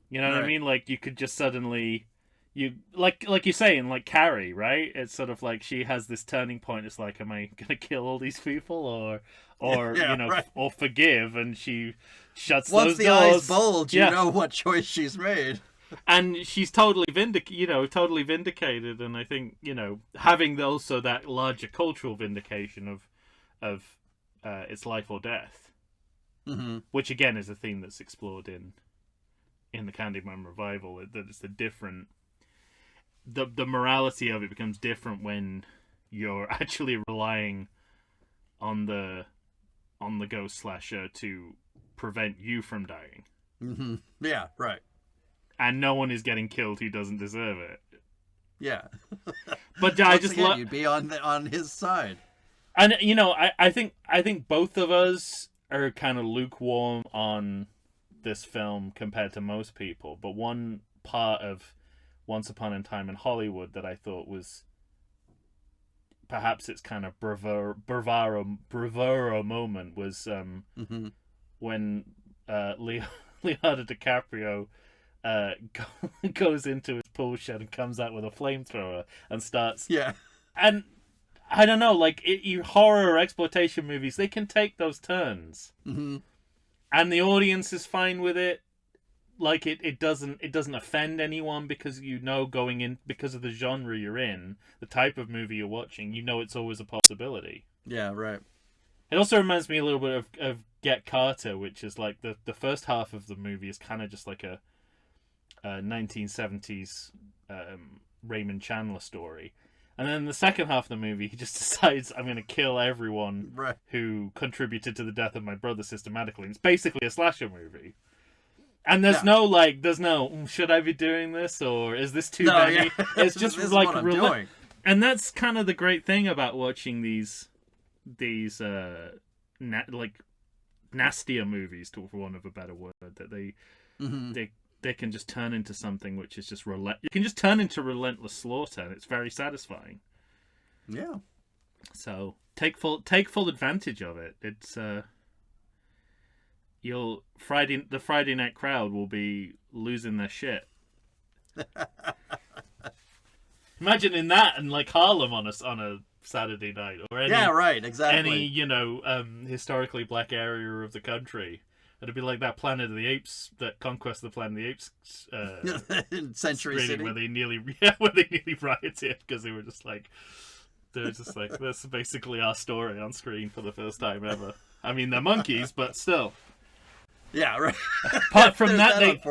You know what I mean? Like you could just suddenly. You like you're saying, like Carrie, right? It's sort of like she has this turning point. It's like, am I gonna kill all these people, or or forgive? And she shuts Once those the doors. eyes bulge, you know what choice she's made. And she's totally vindicated. And I think having also that larger cultural vindication of it's life or death, which again is a theme that's explored in the Candyman revival. That it's a different. The morality of it becomes different when you're actually relying on the ghost slasher to prevent you from dying. Yeah, right. And no one is getting killed who doesn't deserve it. Yeah. But I just love you'd be on his side. And I think both of us are kind of lukewarm on this film compared to most people. But one part of Once Upon a Time in Hollywood that I thought was perhaps its kind of bravado moment was when Leonardo DiCaprio goes into his pool shed and comes out with a flamethrower and starts. Yeah. And I don't know, like you horror or exploitation movies, they can take those turns, and the audience is fine with it. Like it doesn't offend anyone because going in because of the genre you're in, the type of movie you're watching, it's always a possibility. Yeah, right. It also reminds me a little bit of Get Carter, which is like the first half of the movie is kind of just like a 1970s Raymond Chandler story. And then in the second half of the movie, he just decides, I'm going to kill everyone who contributed to the death of my brother systematically. It's basically a slasher movie. And there's no, should I be doing this? Or is this too many? Yeah. It's just this like, is what I'm doing. And that's kind of the great thing about watching these like nastier movies, for want of a better word, that they can just turn into something which is just you can just turn into relentless slaughter, and it's very satisfying. Yeah. So take full advantage of it. It's the Friday night crowd will be losing their shit. Imagine in that and like Harlem on a Saturday night, or any exactly. Any historically black area of the country. It'd be like that Planet of the Apes, that Conquest of the Planet of the Apes in Century City, where they nearly rioted because they were just like, this is basically our story on screen for the first time ever. I mean, they're monkeys, but still. Yeah, right. Apart from business.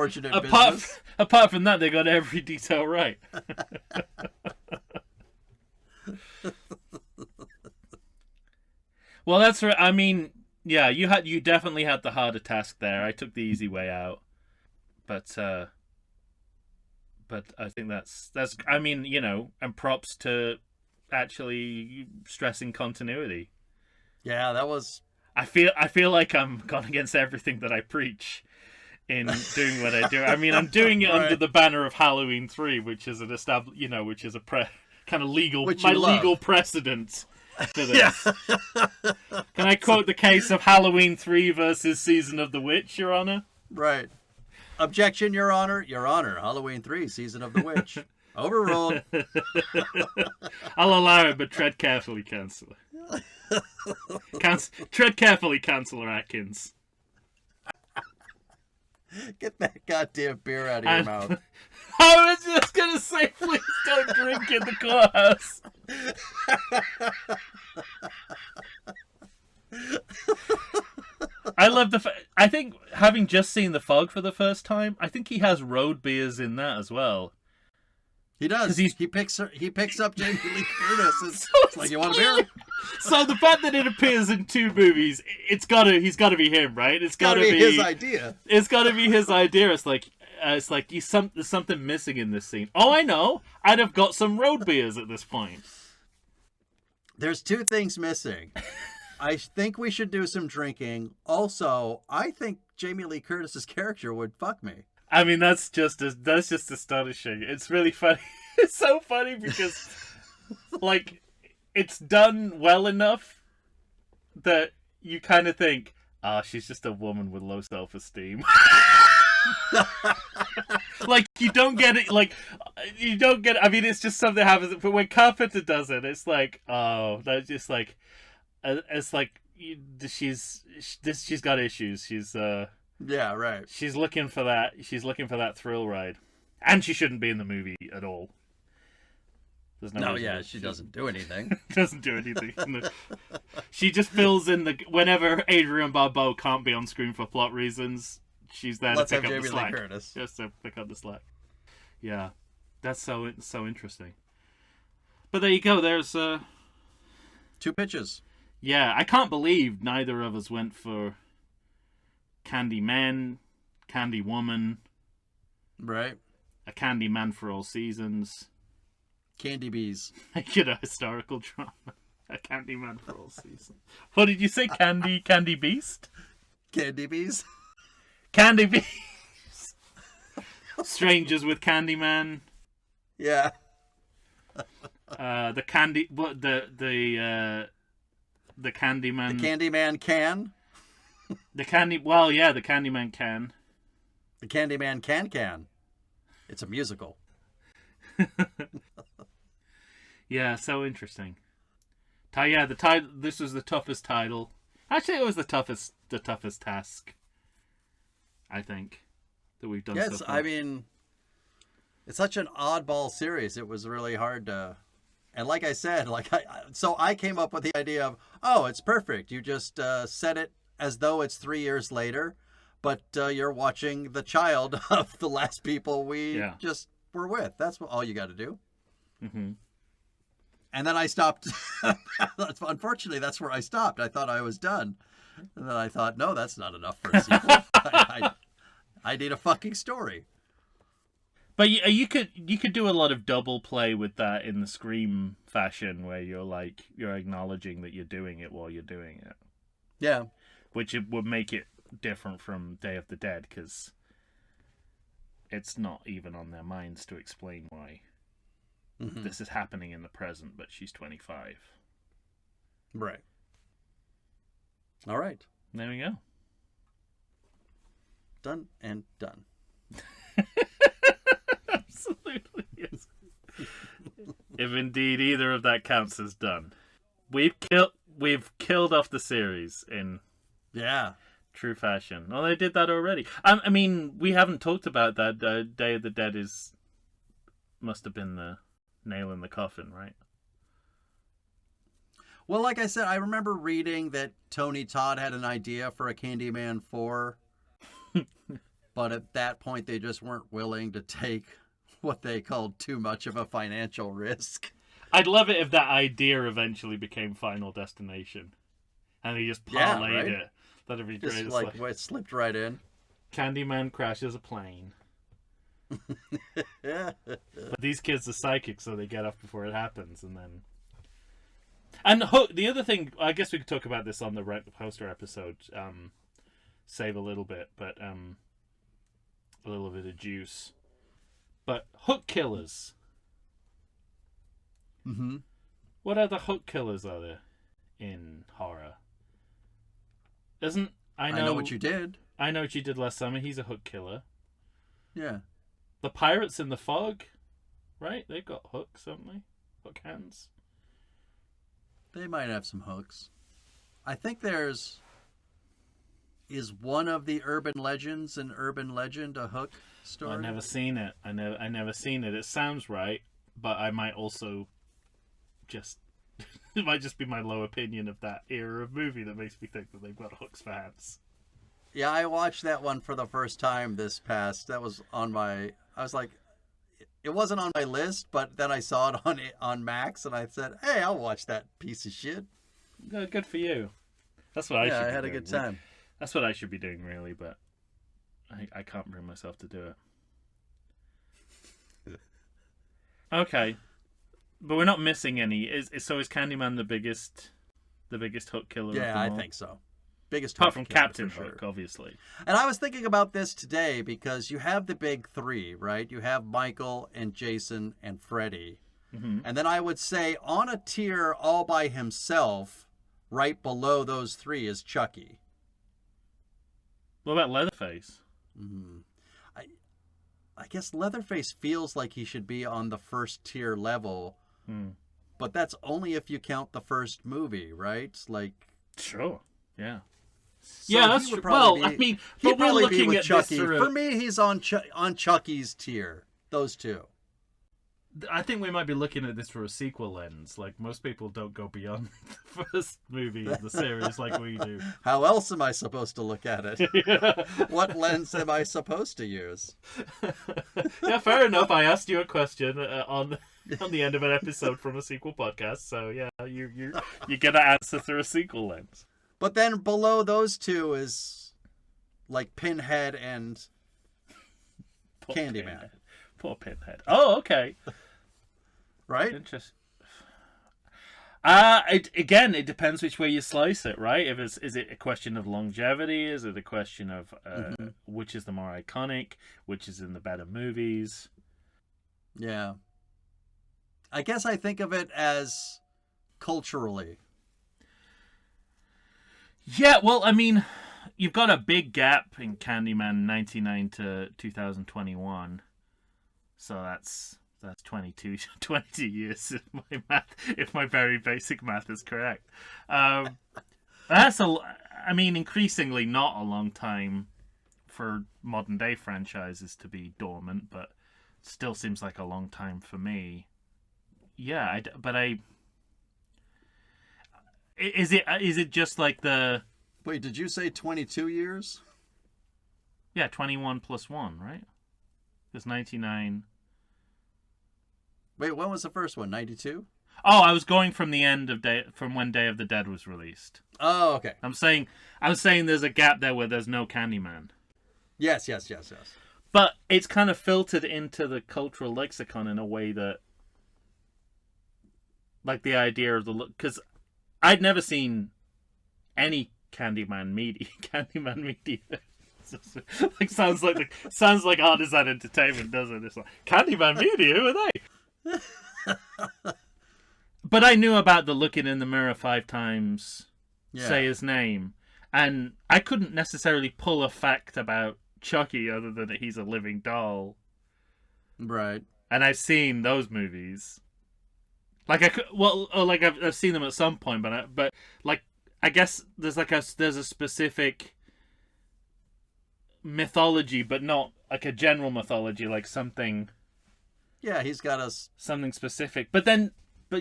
Apart from that, they got every detail right. Well, that's right. I mean, yeah, you definitely had the harder task there. I took the easy way out, but I think that's I mean, and props to actually stressing continuity. Yeah, that was. I feel like I'm gone against everything that I preach in doing what I do. I mean, I'm doing it under the banner of Halloween 3, which is an which is a kind of legal legal precedent for this. Yeah. Can I quote the case of Halloween 3 versus Season of the Witch, Your Honor? Right. Objection, Your Honor. Your Honor, Halloween 3, Season of the Witch. Overruled. I'll allow it, but tread carefully, Counselor. Tread carefully, Counselor Atkins. Get that goddamn beer out of your mouth. I was just going to say, please don't drink in the courthouse. I love I think, having just seen The Fog for the first time, I think he has road beers in that as well. He does. He picks up Jamie Lee Curtis. It's like, you want a beer? So the fact that it appears in 2 movies, he's got to be him, right? It's got to be his idea. It's got to be his idea. It's like there's something missing in this scene. Oh, I know. I'd have got some road beers at this point. There's 2 things missing. I think we should do some drinking. Also, I think Jamie Lee Curtis's character would fuck me. I mean, that's just astonishing. It's really funny. It's so funny because, like, it's done well enough that you kind of think, she's just a woman with low self-esteem. Like, you don't get it. I mean, it's just something that happens. But when Carpenter does it, it's like, that's just like, it's like she's got issues. She's yeah, right. She's looking for that. She's looking for that thrill ride, and she shouldn't be in the movie at all. There's no. She doesn't do anything. Doesn't do anything. She just fills in whenever Adrienne Barbeau can't be on screen for plot reasons. She's there to pick up the slack. Just to pick up the slack. Yeah, that's so interesting. But there you go. There's 2 pitches. Yeah, I can't believe neither of us went for Candyman, Candywoman, right? A Candyman for all seasons, Candy Bees, historical drama, A Candyman for all seasons. What did you say? Candy Beast, Candy Bees, Candy Bees, Strangers with Candyman. Yeah. The Candyman. The Candyman can. The Candyman can. The Candyman can. It's a musical. Yeah, so interesting. The title. This was the toughest title. Actually, it was the toughest task, I think, that we've done. Yes, so far. I mean, it's such an oddball series. It was really hard to. And like I said, so I came up with the idea of, it's perfect. You just set it as though it's 3 years later. but you're watching the child of the last people we just were with. That's all you got to do. Mm-hmm. And then I stopped. Unfortunately, that's where I stopped. I thought I was done. And then I thought, no, that's not enough for a sequel. I need a fucking story. But you could do a lot of double play with that in the Scream fashion, where you're acknowledging that you're doing it while you're doing it. Yeah. Which it would make it different from Day of the Dead, because it's not even on their minds to explain why this is happening in the present, but she's 25. Right. All right. There we go. Done and done. Absolutely, yes. If indeed either of that counts as done. We've killed off the series in true fashion. Well, they did that already. I mean, we haven't talked about that. Day of the Dead must have been the nail in the coffin, right? Well, like I said, I remember reading that Tony Todd had an idea for a Candyman 4, but at that point they just weren't willing to take what they called too much of a financial risk. I'd love it if that idea eventually became Final Destination, and he just parlayed it. That'd be great. Just like it slipped right in. Candyman crashes a plane. But these kids are psychic, so they get off before it happens, and then. And Hook. The other thing, I guess we could talk about this on the poster episode. Save a little bit, but a little bit of juice. But hook killers. Mm-hmm. What other hook killers are there in horror? I know what you did. I know what you did last summer. He's a hook killer. Yeah. The pirates in the fog, right? They've got hooks, haven't they? Hook hands. They might have some hooks. I think is one of the urban legends an urban legend, a hook story? I've never seen it. I never seen it. It sounds right, but I might also it might just be my low opinion of that era of movie that makes me think that they've got hooks for hands. Yeah, I watched that one for the first time that was I was like, it wasn't on my list, but then I saw it on Max, and I said, hey, I'll watch that piece of shit. Good for you. That's what I should be doing. Yeah, I had a good time. That's what I should be doing, really, but I can't bring myself to do it. Okay. But we're not missing any. So is Candyman the biggest hook killer? Yeah, of them I all? think so. Biggest apart hook from killer, Captain for Hook, sure. obviously. And I was thinking about this today because you have the big three, right? You have Michael and Jason and Freddy. Mm-hmm. And then I would say on a tier all by himself, right below those three is Chucky. What about Leatherface? Mm-hmm. I guess Leatherface feels like he should be on the first tier level, but that's only if you count the first movie, right? Like, sure, yeah. So yeah, that's true. Well, I mean, but we're looking at Chucky. This For me, he's on Chucky's tier. Those two. I think we might be looking at this through a sequel lens. Like, most people don't go beyond the first movie of the series like we do. How else am I supposed to look at it? Yeah. What lens am I supposed to use? Yeah, fair enough. I asked you a question on the end of an episode from a sequel podcast, so yeah, you get to answer through a sequel lens. But then below those two is like Pinhead and Candyman. Poor Pinhead. Oh, okay. Right? Interesting. Again, it depends which way you slice it, right? Is it a question of longevity? Is it a question of which is the more iconic? Which is in the better movies? Yeah. I guess I think of it as culturally. Yeah, well, I mean, you've got a big gap in Candyman 99 to 2021. So that's 20 years if my very basic math is correct. That's increasingly not a long time for modern day franchises to be dormant, but still seems like a long time for me. Yeah, is it just like the... Wait, did you say 22 years? Yeah, 21 plus 1, right? It's 99. Wait, when was the first one? 92? Oh, I was going from the end of from when Day of the Dead was released. Oh, okay. I was saying there's a gap there where there's no Candyman. Yes. But it's kind of filtered into the cultural lexicon in a way that, like the idea of the look, because I'd never seen any Candyman media. Like sounds like Artisan Entertainment, doesn't it? It's like Candyman media. Who are they? But I knew about the looking in the mirror 5 times, say his name, and I couldn't necessarily pull a fact about Chucky other than that he's a living doll. Right. And I've seen those movies. Like I've seen them at some point, but I guess there's a specific mythology, but not like a general mythology, like something. Yeah, he's got something specific. But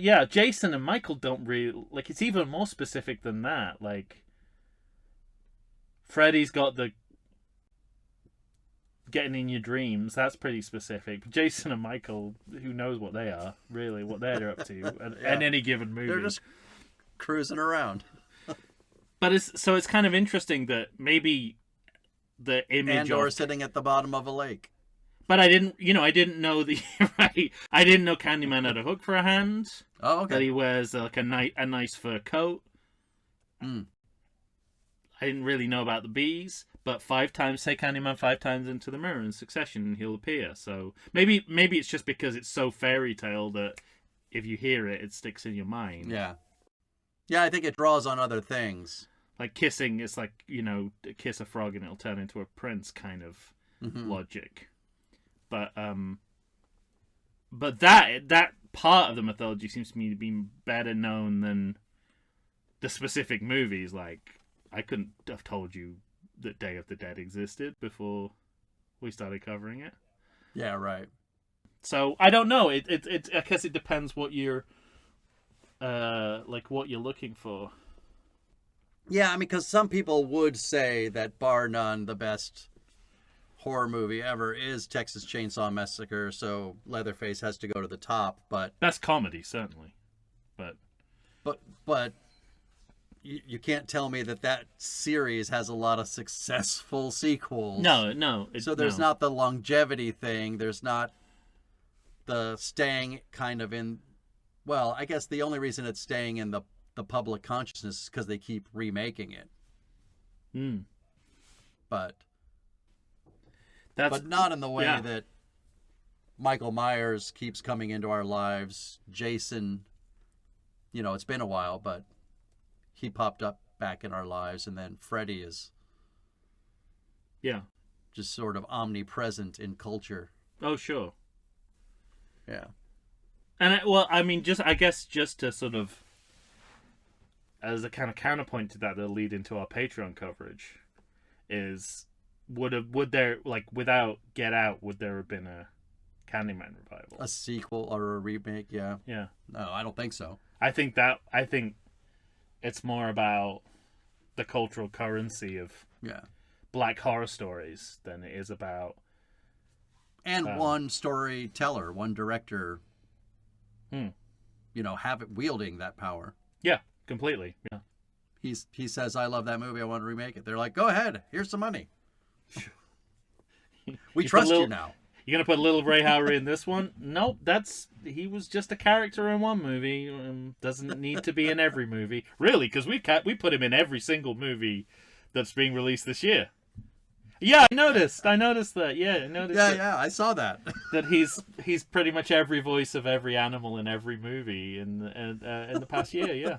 yeah, Jason and Michael don't really like. It's even more specific than that. Like, Freddy's got the getting in your dreams. That's pretty specific. But Jason and Michael, who knows what they are, really, what they're up to in any given movie. They're just cruising around. But it's kind of interesting that maybe the image or sitting at the bottom of a lake. But I didn't know right. I didn't know Candyman had a hook for a hand. Oh, okay. That he wears like a nice fur coat. Mm. I didn't really know about the bees, but 5 times, say Candyman 5 times into the mirror in succession, and he'll appear. So maybe it's just because it's so fairy tale that if you hear it, it sticks in your mind. Yeah. Yeah, I think it draws on other things. Like kissing, it's like, kiss a frog and it'll turn into a prince kind of logic. But that part of the mythology seems to me to be better known than the specific movies. Like, I couldn't have told you that Day of the Dead existed before we started covering it. Yeah, right. So I don't know. I guess it depends what you're what you're looking for. Yeah, I mean, because some people would say that bar none, the best horror movie ever is Texas Chainsaw Massacre, so Leatherface has to go to the top. But best comedy, certainly. But you can't tell me that series has a lot of successful sequels. No. So there's not the longevity thing. There's not the staying kind of in. Well, I guess the only reason it's staying in the public consciousness is because they keep remaking it. But not in the way that Michael Myers keeps coming into our lives. Jason, it's been a while, but he popped up back in our lives, and then Freddy is just sort of omnipresent in culture. Oh, sure. Yeah. And I guess just to sort of, as a kind of counterpoint to that'll lead into our Patreon coverage, is would there, like, without Get Out, would there have been a Candyman revival? A sequel or a remake? Yeah. Yeah. No, I don't think so. I think it's more about the cultural currency of black horror stories than it is about. And one storyteller, one director, wielding that power. Yeah, completely. Yeah. He says, "I love that movie. I want to remake it." They're like, "Go ahead. Here's some money. We trust you now." You gonna put Little Ray Howery in this one? Nope. He was just a character in one movie. Doesn't need to be in every movie, really, because we put him in every single movie that's being released this year. Yeah, I noticed that. Yeah, I noticed. Yeah, I saw that. That he's pretty much every voice of every animal in every movie in the past year. Yeah.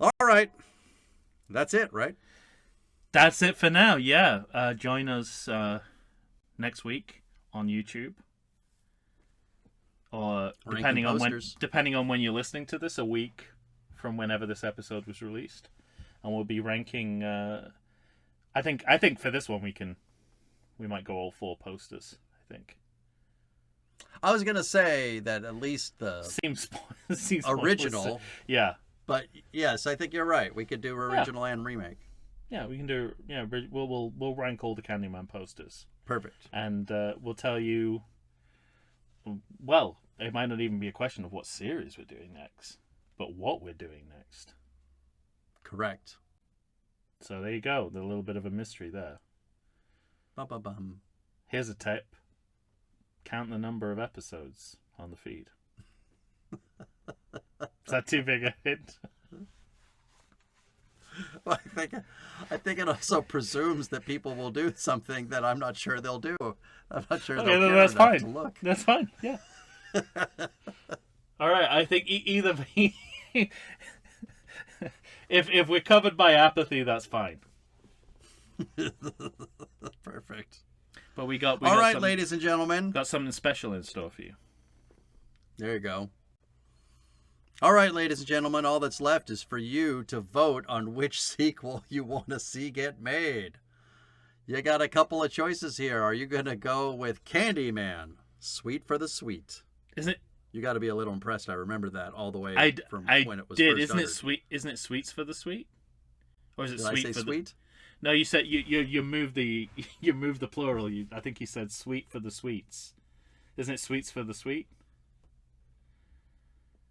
All right, that's it, right? That's it for now. Yeah, join us next week on YouTube, or depending on when you're listening to this, a week from whenever this episode was released, and we'll be ranking. I think for this one we might go all 4 posters. I think. I was gonna say that at least the seems original, But yes, I think you're right. We could do original and remake. Yeah, we can do. Yeah, we'll rank all the Candyman posters. Perfect. And we'll tell you. Well, it might not even be a question of what series we're doing next, but what we're doing next. Correct. So there you go. A little bit of a mystery there. Bum. Here's a tip. Count the number of episodes on the feed. Is that too big a hint? Well, I think it also presumes that people will do something that I'm not sure they'll do. I'm not sure they'll care that's enough fine. to look. That's fine. Yeah. All right. I think either if we're covered by apathy, that's fine. Perfect. But we got all right, ladies and gentlemen. Got something special in store for you. There you go. All right, ladies and gentlemen, all that's left is for you to vote on which sequel you want to see get made. You got a couple of choices here. Are you going to go with Candyman, Sweet for the Sweet? Isn't it? You got to be a little impressed. I remember that all the way from when it was did. first Isn't uttered. it sweet? Isn't it Sweets for the Sweet? Or is it Did sweet I say for sweet? the... No, you said you moved the plural. I think you said sweet for the sweets. Isn't it sweets for the sweet?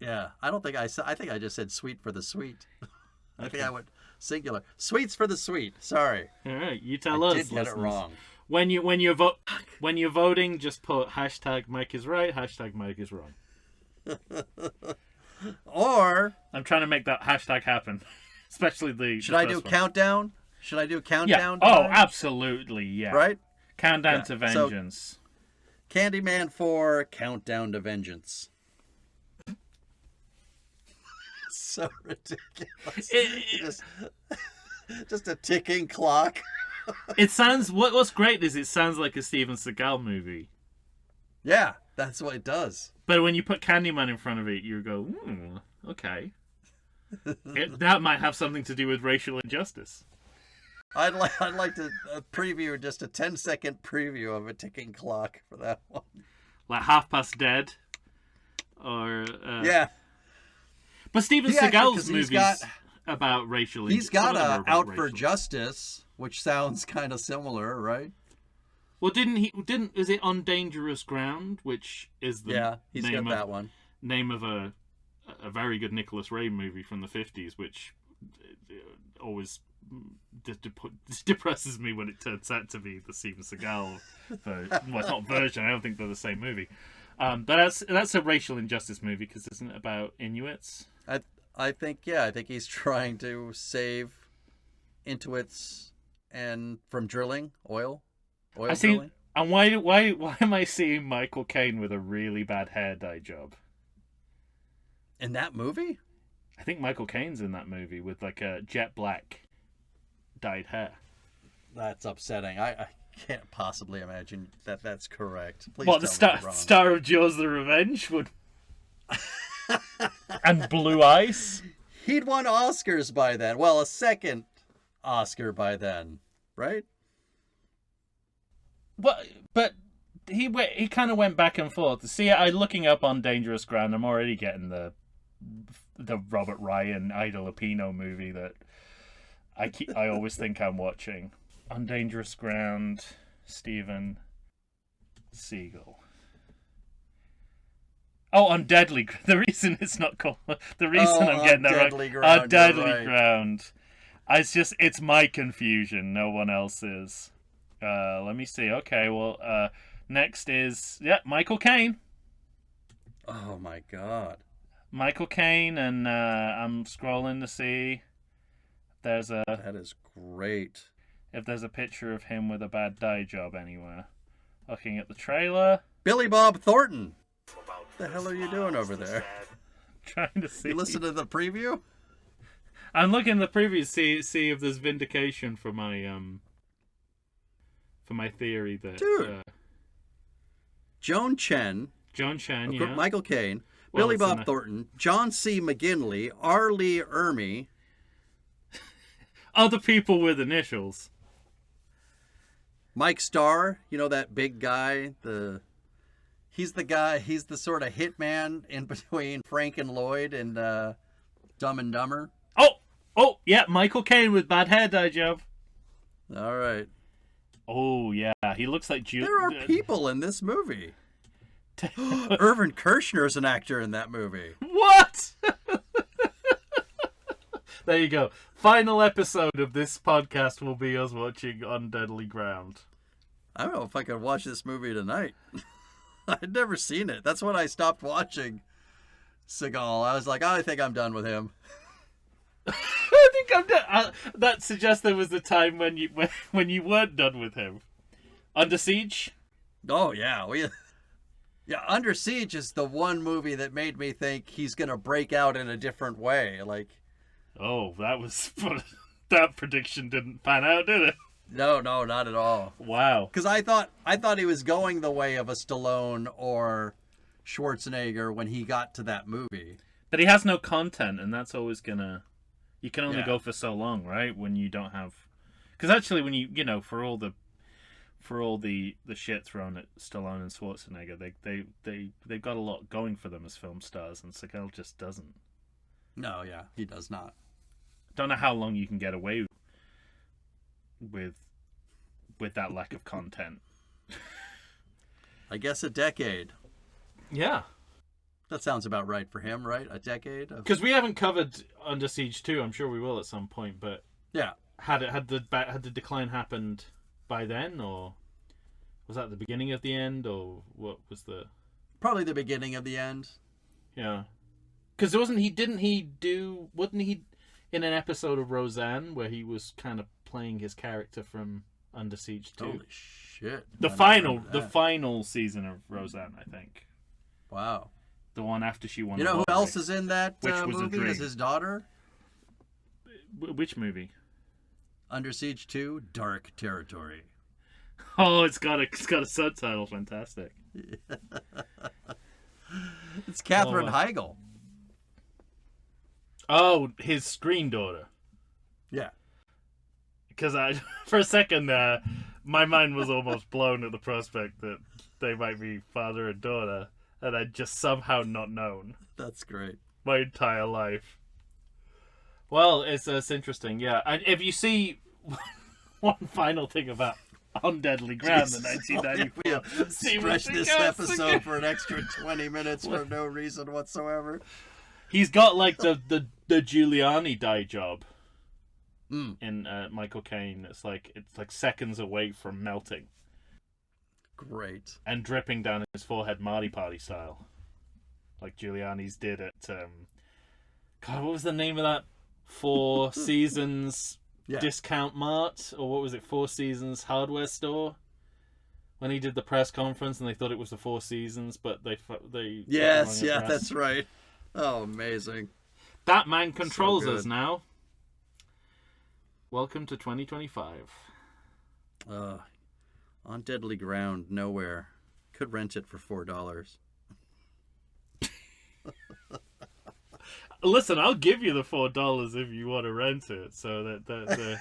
Yeah, I don't think I said. I think I just said sweet for the sweet. I think Okay. I went singular. Sweets for the sweet. Sorry, All right, you tell I us. did get it listeners. wrong. When you're voting, just put hashtag Mike is right, hashtag Mike is wrong. Or I'm trying to make that hashtag happen, especially the. should I do first one. countdown? Should I do Yeah. countdown? Oh, time? absolutely. Yeah. Right. Countdown Yeah, to so- vengeance. Candyman 4, Countdown to Vengeance. So ridiculous. Just a ticking clock. It sounds. What's great is it sounds like a Steven Seagal movie. Yeah, that's what it does. But when you put Candyman in front of it, you go, okay. That might have something to do with racial injustice. I'd like to preview just a 10-second preview of a ticking clock for that one. Like Half Past Dead. Or Yeah. But Steven He actually- 'cause Seagal's he's movies about racial injustice. He's got a Out for Justice, which sounds kind of similar, right? Well, is it On Dangerous Ground, which is the He's name got of, that one. name of a very good Nicholas Ray movie from the 50s, which always depresses me when it turns out to be the Steven Seagal version. Well, not version. I don't think they're the same movie. But that's a racial injustice movie because isn't it about Inuits? I think he's trying to save Inuits and from drilling oil drilling. And why am I seeing Michael Caine with a really bad hair dye job? In that movie? I think Michael Caine's in that movie with like a jet black dyed hair. That's upsetting. I can't possibly imagine that that's correct. Please What, the star of Jaws the Revenge would and Blue Eyes? He'd won Oscars by then. Well, a second Oscar by then, right? But he kind of went back and forth. See, looking up On Dangerous Ground, I'm already getting the Robert Ryan Ida Lupino movie that I always think I'm watching. On Dangerous Ground, Steven Seagal. Oh, On Deadly. The reason it's not called. The reason I'm getting that Deadly right. Ground, On Deadly right. Ground. It's my confusion. No one else's. Let me see. Okay, well, next is Michael Caine. Oh my God. Michael Caine, and I'm scrolling to see. That is great. If there's a picture of him with a bad dye job anywhere. Looking at the trailer. Billy Bob Thornton. What the hell are you doing over there? Trying to see. You listen to the preview? I'm looking at the preview to see if there's vindication for my theory that Dude. Joan Chen, yeah. Michael Caine, Well, Billy it's in Bob the- Thornton, John C. McGinley, R. Lee Ermey. Other people with initials. Mike Starr, you know that big guy, he's the sort of hitman in between Frank and Lloyd and Dumb and Dumber. Oh, yeah, Michael Caine with bad hair dye job. All right. Oh, yeah, he looks like There are people in this movie. Irvin Kershner's an actor in that movie. What? There you go. Final episode of this podcast will be us watching On Deadly Ground. I don't know if I could watch this movie tonight. I'd never seen it. That's when I stopped watching Seagal. I was like, oh, I think I'm done with him. I think I'm done. That suggests there was a time when you weren't done with him. Under Siege? Oh, yeah. Yeah, Under Siege is the one movie that made me think he's going to break out in a different way. Like, oh, that prediction didn't pan out, did it? No, not at all. Wow. Because I thought he was going the way of a Stallone or Schwarzenegger when he got to that movie. But he has no content, and that's always gonna... You can only go for so long, right? When you don't have... Because actually, when for all the shit thrown at Stallone and Schwarzenegger, they've got a lot going for them as film stars, and Seagal just doesn't. No, yeah, he does not. Don't know how long you can get away with that lack of content. I guess a decade. Yeah. That sounds about right for him, right? A decade? Because we haven't covered Under Siege 2. I'm sure we will at some point, but yeah, had the decline happened by then, or was that the beginning of the end, or what was the... Probably the beginning of the end. Yeah. Because wasn't he in an episode of Roseanne where he was kind of playing his character from Under Siege 2? Holy shit. The final season of Roseanne, I think. Wow. The one after she won. You know who else is in that movie as his daughter? Which movie? Under Siege 2, Dark Territory. Oh, it's got a subtitle. Fantastic. It's Katherine Heigl. Oh, his screen daughter. Yeah. Because for a second there, my mind was almost blown at the prospect that they might be father and daughter, and I'd just somehow not known. That's great. My entire life. Well, it's interesting, yeah. And if you see one final thing about On Deadly Ground, the 1994... Stretch this episode for an extra 20 minutes for no reason whatsoever. He's got like the Giuliani dye job in Michael Caine. It's like seconds away from melting. Great. And dripping down his forehead, Marty Party style, like Giuliani's did at God, what was the name of that Four Seasons discount mart, or what was it, Four Seasons hardware store? When he did the press conference and they thought it was the Four Seasons, but they yes, yeah, that's right. Oh, amazing. That man controls us now. Welcome to 2025. On Deadly Ground, nowhere. Could rent it for $4. Listen, I'll give you the $4 if you want to rent it, so that the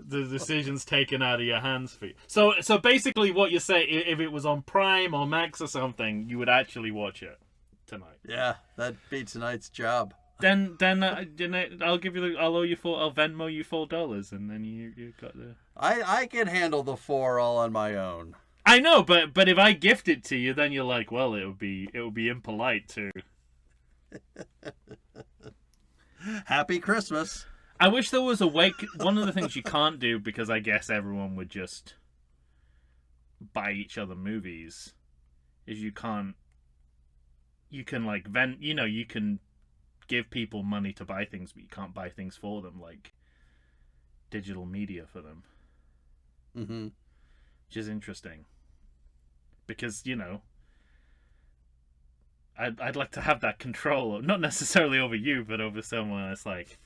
decision's taken out of your hands for you. So basically, what you say, if it was on Prime or Max or something, you would actually watch it tonight. Yeah, that'd be tonight's job. Then I'll give you I'll Venmo you $4, and then you got the. I can handle the 4 all on my own. I know, but if I gift it to you, then you're like, well, it would be impolite to. Happy Christmas. I wish there was a way. One of the things you can't do, because I guess everyone would just buy each other movies, is you can like you can give people money to buy things, but you can't buy things for them, like digital media for them. Mm-hmm. Which is interesting, because I'd like to have that control, not necessarily over you, but over someone. It's like,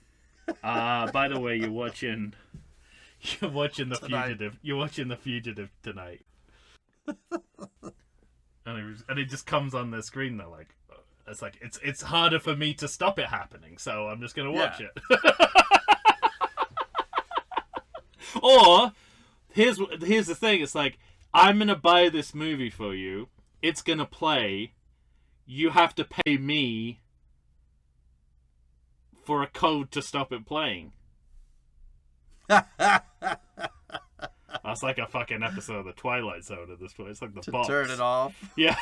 by the way, you're watching The Fugitive. You're watching The Fugitive tonight, and it just comes on the screen. They're like, it's harder for me to stop it happening, so I'm just gonna watch it. Or here's the thing. It's like, I'm gonna buy this movie for you. It's gonna play. You have to pay me for a code to stop it playing. That's like a fucking episode of The Twilight Zone at this point. It's like the box. Turn it off. Yeah.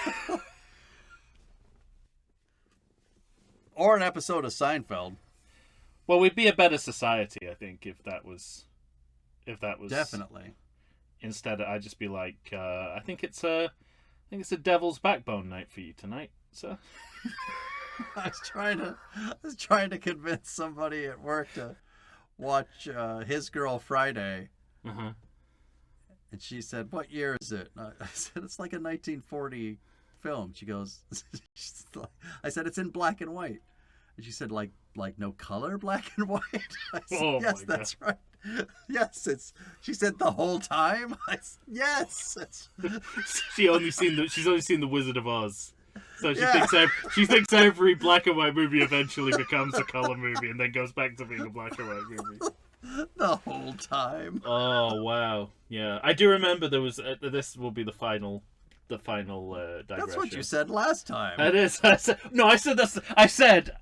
Or an episode of Seinfeld. Well, we'd be a better society, I think, if that was definitely. Instead, I'd just be like, I think it's a Devil's Backbone night for you tonight, sir. I was trying to convince somebody at work to watch His Girl Friday. Uh-huh. And she said, "What year is it?" And I said, "It's like a 1940 film." She goes, I said, "It's in black and white." And she said, like no color, black and white? I said, yes, that's right. Yes, she said the whole time. I said, yes. She's only seen the Wizard of Oz. So she thinks every black and white movie eventually becomes a color movie and then goes back to being a black and white movie. The whole time. Oh wow, yeah, I do remember there was. This will be the final digression. That's what you said last time. It is. I said.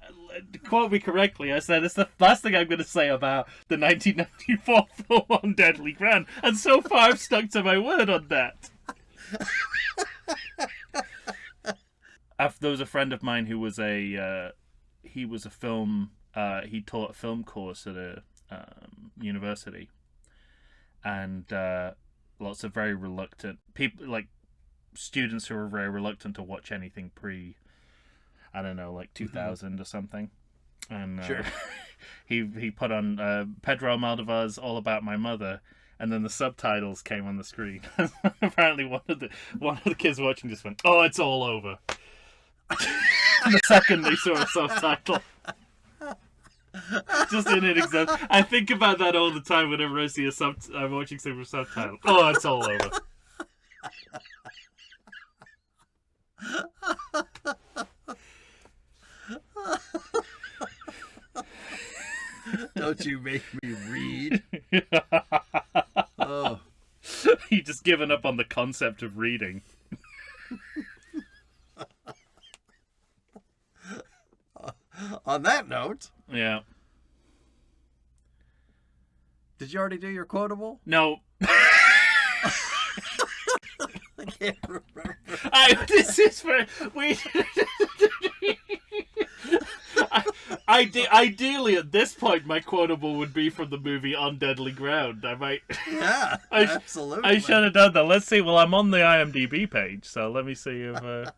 Quote me correctly. I said it's the last thing I'm going to say about the 1994 film On Deadly Ground, and so far I've stuck to my word on that. There was a friend of mine who was he taught a film course at a university, and lots of very reluctant people, like students who are very reluctant to watch anything pre, I don't know, like 2000 or something. And sure. he put on Pedro Almodovar's All About My Mother, and then the subtitles came on the screen. Apparently one of the kids watching just went, "Oh, it's all over." The second they saw a subtitle. Just in an example. I think about that all the time whenever I see I'm watching something with subtitle. Oh, it's all over. Don't you make me read. Oh. You just given up on the concept of reading. On that note. Yeah. Did you already do your quotable? No. I can't remember. Ideally, at this point, my quotable would be from the movie On Deadly Ground. Yeah, absolutely. I should have done that. Let's see. Well, I'm on the IMDb page, so let me see if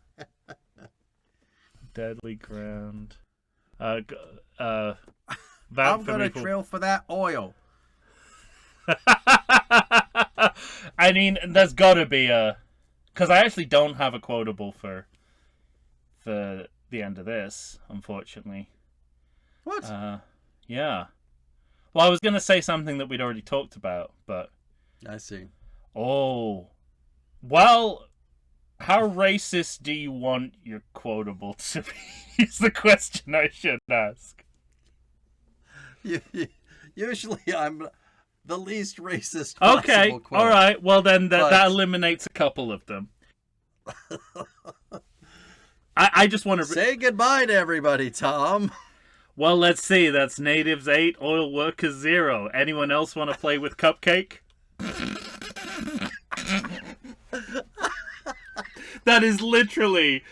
Deadly Ground. I'm gonna drill for that oil. I mean, there's gotta be because I actually don't have a quotable for the end of this, unfortunately. What? Yeah. Well, I was gonna say something that we'd already talked about, but I see. Oh, well, how racist do you want your quotable to be? Is the question I should ask. Usually, I'm the least racist possible. Okay, quote. All right. Well, then that eliminates a couple of them. I just want to say goodbye to everybody, Tom. Well, let's see. That's natives 8, oil workers 0. Anyone else want to play with Cupcake? That is literally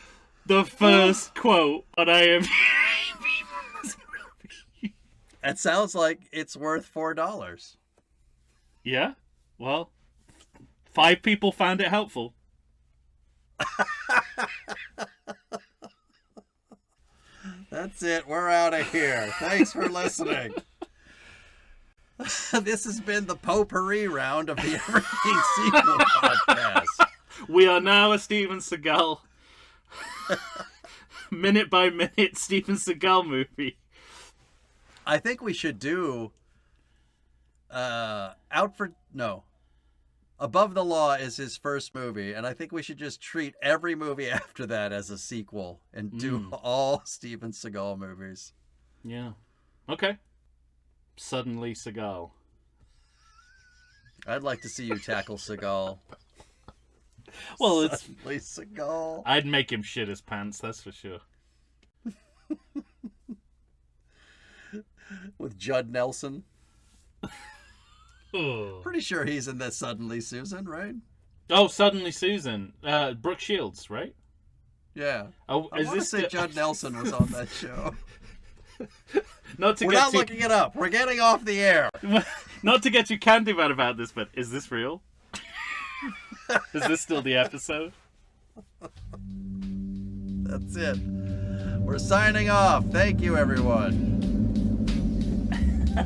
the first quote on IMDb. It sounds like it's worth $4. Yeah? Well, 5 people found it helpful. That's it. We're out of here. Thanks for listening. This has been the potpourri round of the Everything Sequel podcast. We are now a Steven Seagal, minute by minute Steven Seagal movie. I think we should do Above the Law is his first movie, and I think we should just treat every movie after that as a sequel and do all Steven Seagal movies. Yeah. Okay. Suddenly Seagal. I'd like to see you tackle Seagal. Well, Suddenly Seagal. I'd make him shit his pants, that's for sure. with Judd Nelson. Oh. Pretty sure he's in this Suddenly Susan, right? Oh, Suddenly Susan. Brooke Shields, right? Yeah. Oh, I want to say Judd Nelson was on that show. We're not looking it up. We're getting off the air. Not to get too Candyman about this, but is this real? Is this still the episode? That's it. We're signing off. Thank you, everyone. I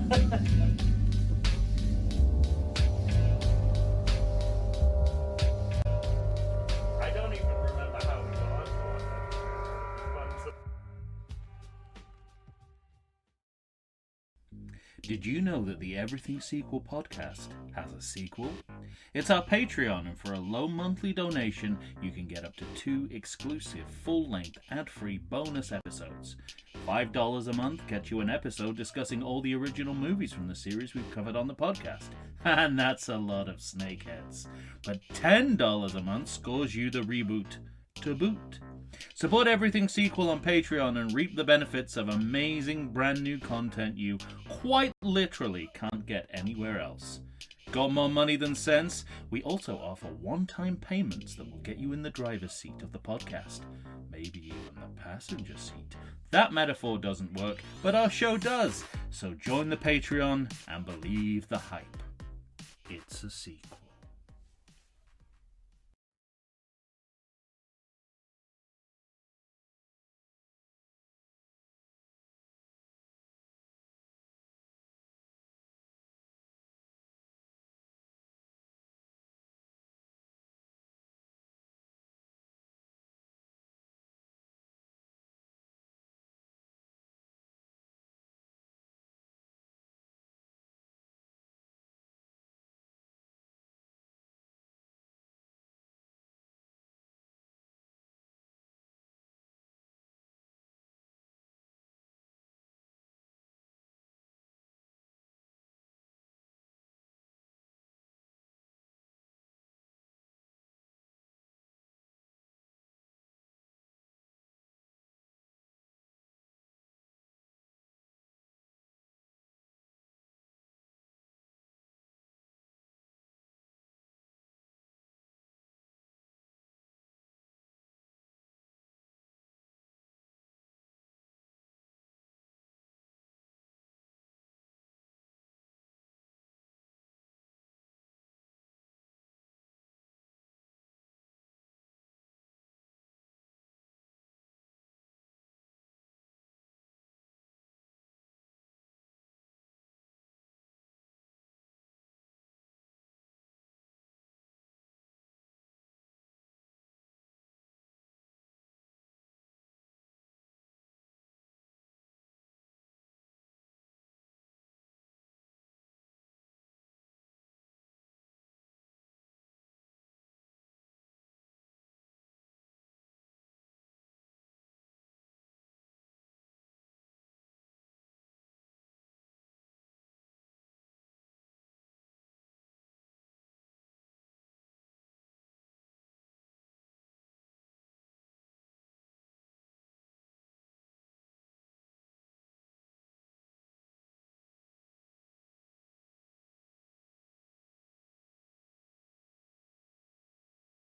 don't even remember how we got onto it. Did you know that the Everything Sequel podcast has a sequel? It's our Patreon, and for a low monthly donation, you can get up to 2 exclusive, full-length, ad-free bonus episodes. $5 a month gets you an episode discussing all the original movies from the series we've covered on the podcast. And that's a lot of snakeheads. But $10 a month scores you the reboot to boot. Support Everything Sequel on Patreon and reap the benefits of amazing brand new content you quite literally can't get anywhere else. Got more money than sense? We also offer one-time payments that will get you in the driver's seat of the podcast. Maybe even the passenger seat. That metaphor doesn't work, but our show does. So join the Patreon and believe the hype. It's a sequel.